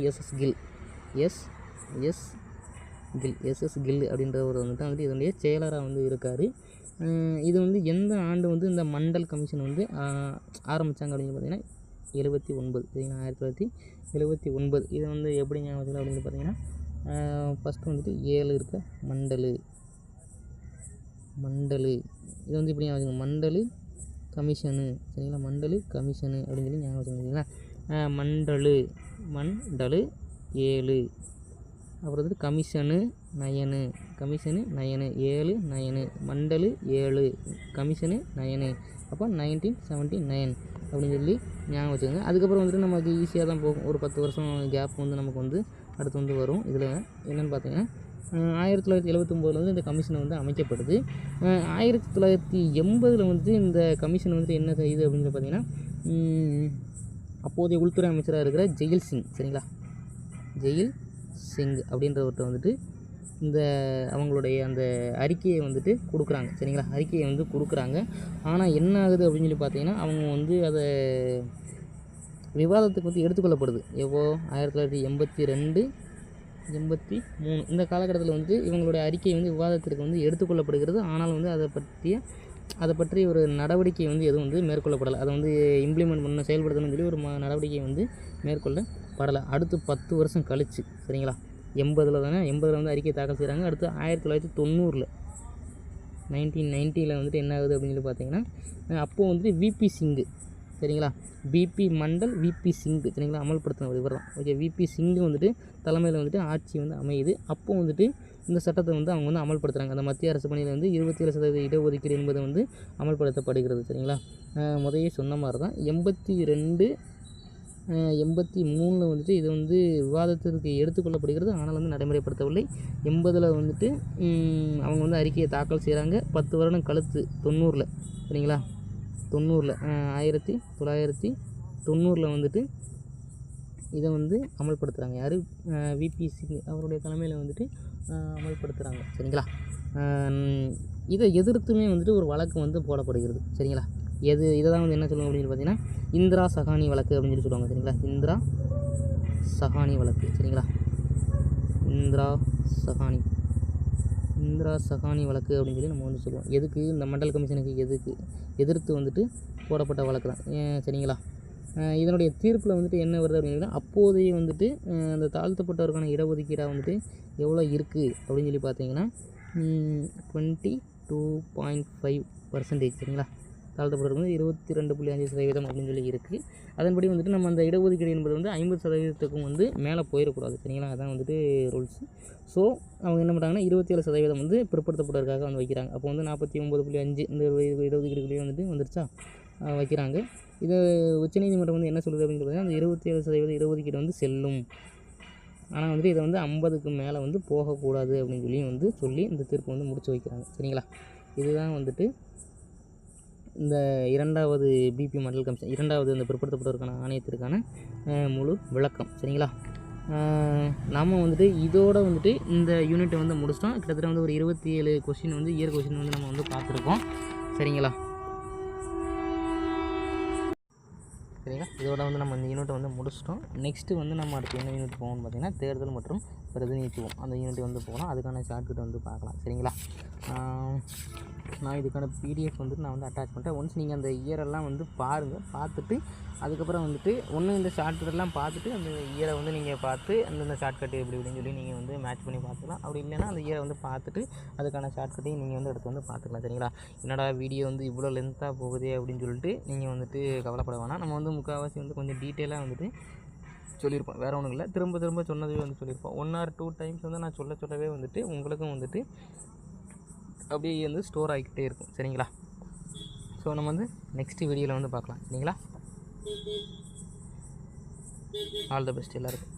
எஸ்எஸ் கில் அப்படின்றவர் வந்துட்டு இதனுடைய செயலராக வந்து இருக்கார். இது வந்து எந்த ஆண்டு வந்து இந்த மண்டல் கமிஷன் வந்து ஆரம்பித்தாங்க அப்படின்னு பார்த்தீங்கன்னா 79 சரிங்களா. 1979. இது வந்து எப்படி ஞாபகம் அப்படின்னு பார்த்தீங்கன்னா ஃபஸ்ட்டு வந்துட்டு 7 இருக்க மண்டலு இது வந்து இப்படி ஞாபகம் மண்டலு கமிஷனு சரிங்களா. மண்டலு கமிஷனு அப்படின்னு சொல்லி ஞாபகம் வச்சுங்களா. மண்டலு 7 அப்புறம் வந்துட்டு கமிஷனு 7 மண்டலு 7 கமிஷனு 9 அப்போ 1979 அப்படின்னு சொல்லி ஞாபகம் வச்சுக்கோங்க. அதுக்கப்புறம் வந்துட்டு நமக்கு ஈஸியாக தான் போகும். ஒரு 10 வருஷம் கேப் வந்து நமக்கு வந்து அடுத்து வந்து வரும். இதில் என்னென்னு பார்த்தீங்கன்னா 1979 வந்து இந்த கமிஷன் வந்து அமைக்கப்படுது. 1980 வந்து இந்த கமிஷன் வந்து என்ன செய்யுது அப்படின்னு பார்த்தீங்கன்னா அப்போதைய உள்துறை அமைச்சராக இருக்கிற ஜெயில் சிங் சரிங்களா. ஜெயில் சிங் அப்படின்றவர்கிட்ட வந்துட்டு இந்த அவங்களுடைய அந்த அறிக்கையை வந்துட்டு கொடுக்குறாங்க. சரிங்களா, அறிக்கையை வந்து கொடுக்குறாங்க. ஆனால் என்ன ஆகுது அப்படின்னு சொல்லி பார்த்தீங்கன்னா, அவங்க வந்து அதை விவாதத்துக்கு வந்து எடுத்துக்கொள்ளப்படுது. 1982 83 இந்த காலகட்டத்தில் வந்து இவங்களுடைய அறிக்கை வந்து விவாதத்திற்கு வந்து எடுத்துக்கொள்ளப்படுகிறது. ஆனாலும் வந்து அதை பற்றி ஒரு நடவடிக்கை வந்து எதுவும் வந்து மேற்கொள்ளப்படலை. அதை வந்து இம்ப்ளிமெண்ட் பண்ண செயல்படுத்தணும்னு சொல்லி ஒரு நடவடிக்கை வந்து மேற்கொள்ளப்படலை. அடுத்து 10 வருஷம் கழிச்சு, சரிங்களா, 80ல் வந்து அறிக்கை தாக்கல் செய்கிறாங்க. அடுத்து 1990 1990 வந்துட்டு என்ன ஆகுது அப்படின்னு சொல்லி பார்த்தீங்கன்னா, அப்போது வந்துட்டு விபி சிங்கு, சரிங்களா, பிபி மண்டல் விபி சிங்கு, சரிங்களா, அமல்படுத்தின இவர் தான். ஓகே, விபி சிங்கு வந்துட்டு தலைமையில் வந்துட்டு ஆட்சி வந்து அமையுது. அப்போது வந்துட்டு இந்த சட்டத்தை வந்து அவங்க வந்து அமல்படுத்துகிறாங்க. அந்த மத்திய அரசு பணியில் வந்து 27% இடஒதுக்கீடு என்பது வந்து அமல்படுத்தப்படுகிறது. சரிங்களா, முதையே சொன்ன மாதிரி தான் 82 83 வந்துட்டு இது வந்து விவாதத்திற்கு எடுத்துக்கொள்ளப்படுகிறது. ஆனால் வந்து நடைமுறைப்படுத்தவில்லை. 80ல் வந்துட்டு அவங்க வந்து அறிக்கையை தாக்கல் செய்கிறாங்க. 10 வருடம் கழித்து 90ல், சரிங்களா, 90ல் 1990ல் வந்துட்டு இதை வந்து அமல்படுத்துகிறாங்க. யார்? விபி சிங் அவருடைய தலைமையில் வந்துட்டு அமல்படுத்துகிறாங்க. சரிங்களா, இதை எதிர்த்துமே வந்துட்டு ஒரு வழக்கு வந்து போடப்படுகிறது. சரிங்களா, இதை தான் வந்து என்ன சொல்லுவாங்க அப்படின்னு பார்த்தீங்கன்னா, இந்திரா சஹானி வழக்கு அப்படின்னு சொல்லி சொல்லுவாங்க. சரிங்களா, இந்திரா சஹானி வழக்கு. சரிங்களா, இந்திரா சஹானி வழக்கு அப்படின்னு சொல்லி நம்ம வந்து சொல்லுவோம். எதுக்கு? இந்த மண்டல் கமிஷனுக்கு எதிர்த்து வந்துட்டு போடப்பட்ட வழக்கு தான். சரிங்களா, இதனுடைய தீர்ப்பில் வந்துட்டு என்ன வருது அப்படின்னா, அப்போதைய வந்துட்டு அந்த தாழ்த்தப்பட்டவருக்கான இடஒதுக்கீடாக வந்துட்டு எவ்வளோ இருக்குது அப்படின்னு சொல்லி பார்த்தீங்கன்னா 22.5%. சரிங்களா, தாழ்த்தப்பட்டவருக்கு வந்து 22.5% அப்படின்னு சொல்லி இருக்குது. அதன்படி வந்துட்டு நம்ம அந்த இடஒதுக்கீடு என்பது வந்து 50%க்கும் வந்து மேலே போயிடக்கூடாது. சரிங்களா, அதான் வந்துட்டு ரூல்ஸு. ஸோ அவங்க என்ன பண்ணுறாங்கன்னா 27% வந்து பிற்படுத்தப்பட்டவருக்காக வந்து வைக்கிறாங்க. அப்போ வந்து 49.5 இந்த இடஒதுக்கீடுகளே வந்துட்டு வந்துருச்சா வைக்கிறாங்க. இது உச்சநீதிமன்றம் வந்து என்ன சொல்லுது அப்படின்னு பார்த்தீங்கன்னா, அந்த 27% இடஒதுக்கீடு வந்து செல்லும். ஆனால் வந்துட்டு இதை வந்து 50க்கு மேலே வந்து போகக்கூடாது அப்படின்னு சொல்லி இந்த தீர்ப்பு வந்து முடிச்சு வைக்கிறாங்க. சரிங்களா, இதுதான் வந்துட்டு இந்த 2வது பிபி மண்டல் கமிஷன், 2வது இந்த பிற்படுத்தப்பட்டவருக்கான ஆணையத்திற்கான முழு விளக்கம். சரிங்களா, நாம் வந்துட்டு இதோட வந்துட்டு இந்த யூனிட்டை வந்து முடிச்சிட்டோம். கிட்டத்தட்ட வந்து ஒரு 27 கொஸ்டின் வந்து இயர் கொஸ்டின் வந்து நம்ம வந்து பார்த்துருக்கோம். சரிங்களா, இதோட வந்து நம்ம இந்த யூனிட்டை வந்து முடிச்சிட்டோம். நெக்ஸ்ட்டு வந்து நம்ம அடுத்து என்ன யூனிட் போகணும்னு பார்த்தீங்கன்னா, தேர்தல் மற்றும் பிரதிநிதித்துவம் அந்த யூனிட் வந்து போகலாம். அதுக்கான ஷார்ட்கட் வந்து பார்க்கலாம். சரிங்களா, நான் இதுக்கான பிடிஎஃப் வந்துட்டு நான் வந்து அட்டாச் பண்ணிட்டேன். ஒன்ஸ் நீங்கள் அந்த இயரெல்லாம் வந்து பாருங்கள். பார்த்துட்டு அதுக்கப்புறம் வந்துட்டு ஒன்று இந்த ஷார்ட்கட்டெல்லாம் பார்த்துட்டு அந்த இயரை வந்து நீங்கள் பார்த்து அந்தந்த ஷார்ட்கட் எப்படி இப்படின்னு சொல்லி நீங்கள் வந்து மேட்ச் பண்ணி பார்த்துக்கலாம். அப்படி இல்லைன்னா அந்த இயரை வந்து பார்த்துட்டு அதுக்கான ஷார்ட்கட்டையும் நீங்கள் வந்து எடுத்து வந்து பார்த்துக்கலாம். சரிங்களா, என்னடா வீடியோ வந்து இவ்வளோ லென்த்தாக போகுதே அப்படின்னு சொல்லிட்டு நீங்கள் வந்துட்டு கவலைப்பட வேணாம். நம்ம வந்து முக்கால்வாசி வந்து கொஞ்சம் டீட்டெயிலாக வந்துட்டு சொல்லியிருப்போம். வேறு ஒன்றும் இல்லை, திரும்ப சொன்னதே வந்து சொல்லியிருப்போம். 1 or 2 டைம்ஸ் வந்து நான் சொல்லவே வந்துட்டு உங்களுக்கும் வந்துட்டு அப்படியே வந்து ஸ்டோர் ஆகிக்கிட்டே இருக்கும். சரிங்களா, ஸோ நம்ம வந்து நெக்ஸ்ட் வீடியோவில் வந்து பார்க்கலாம். சரிங்களா, ஆல் த பெஸ்ட் எல்லாருக்கும்.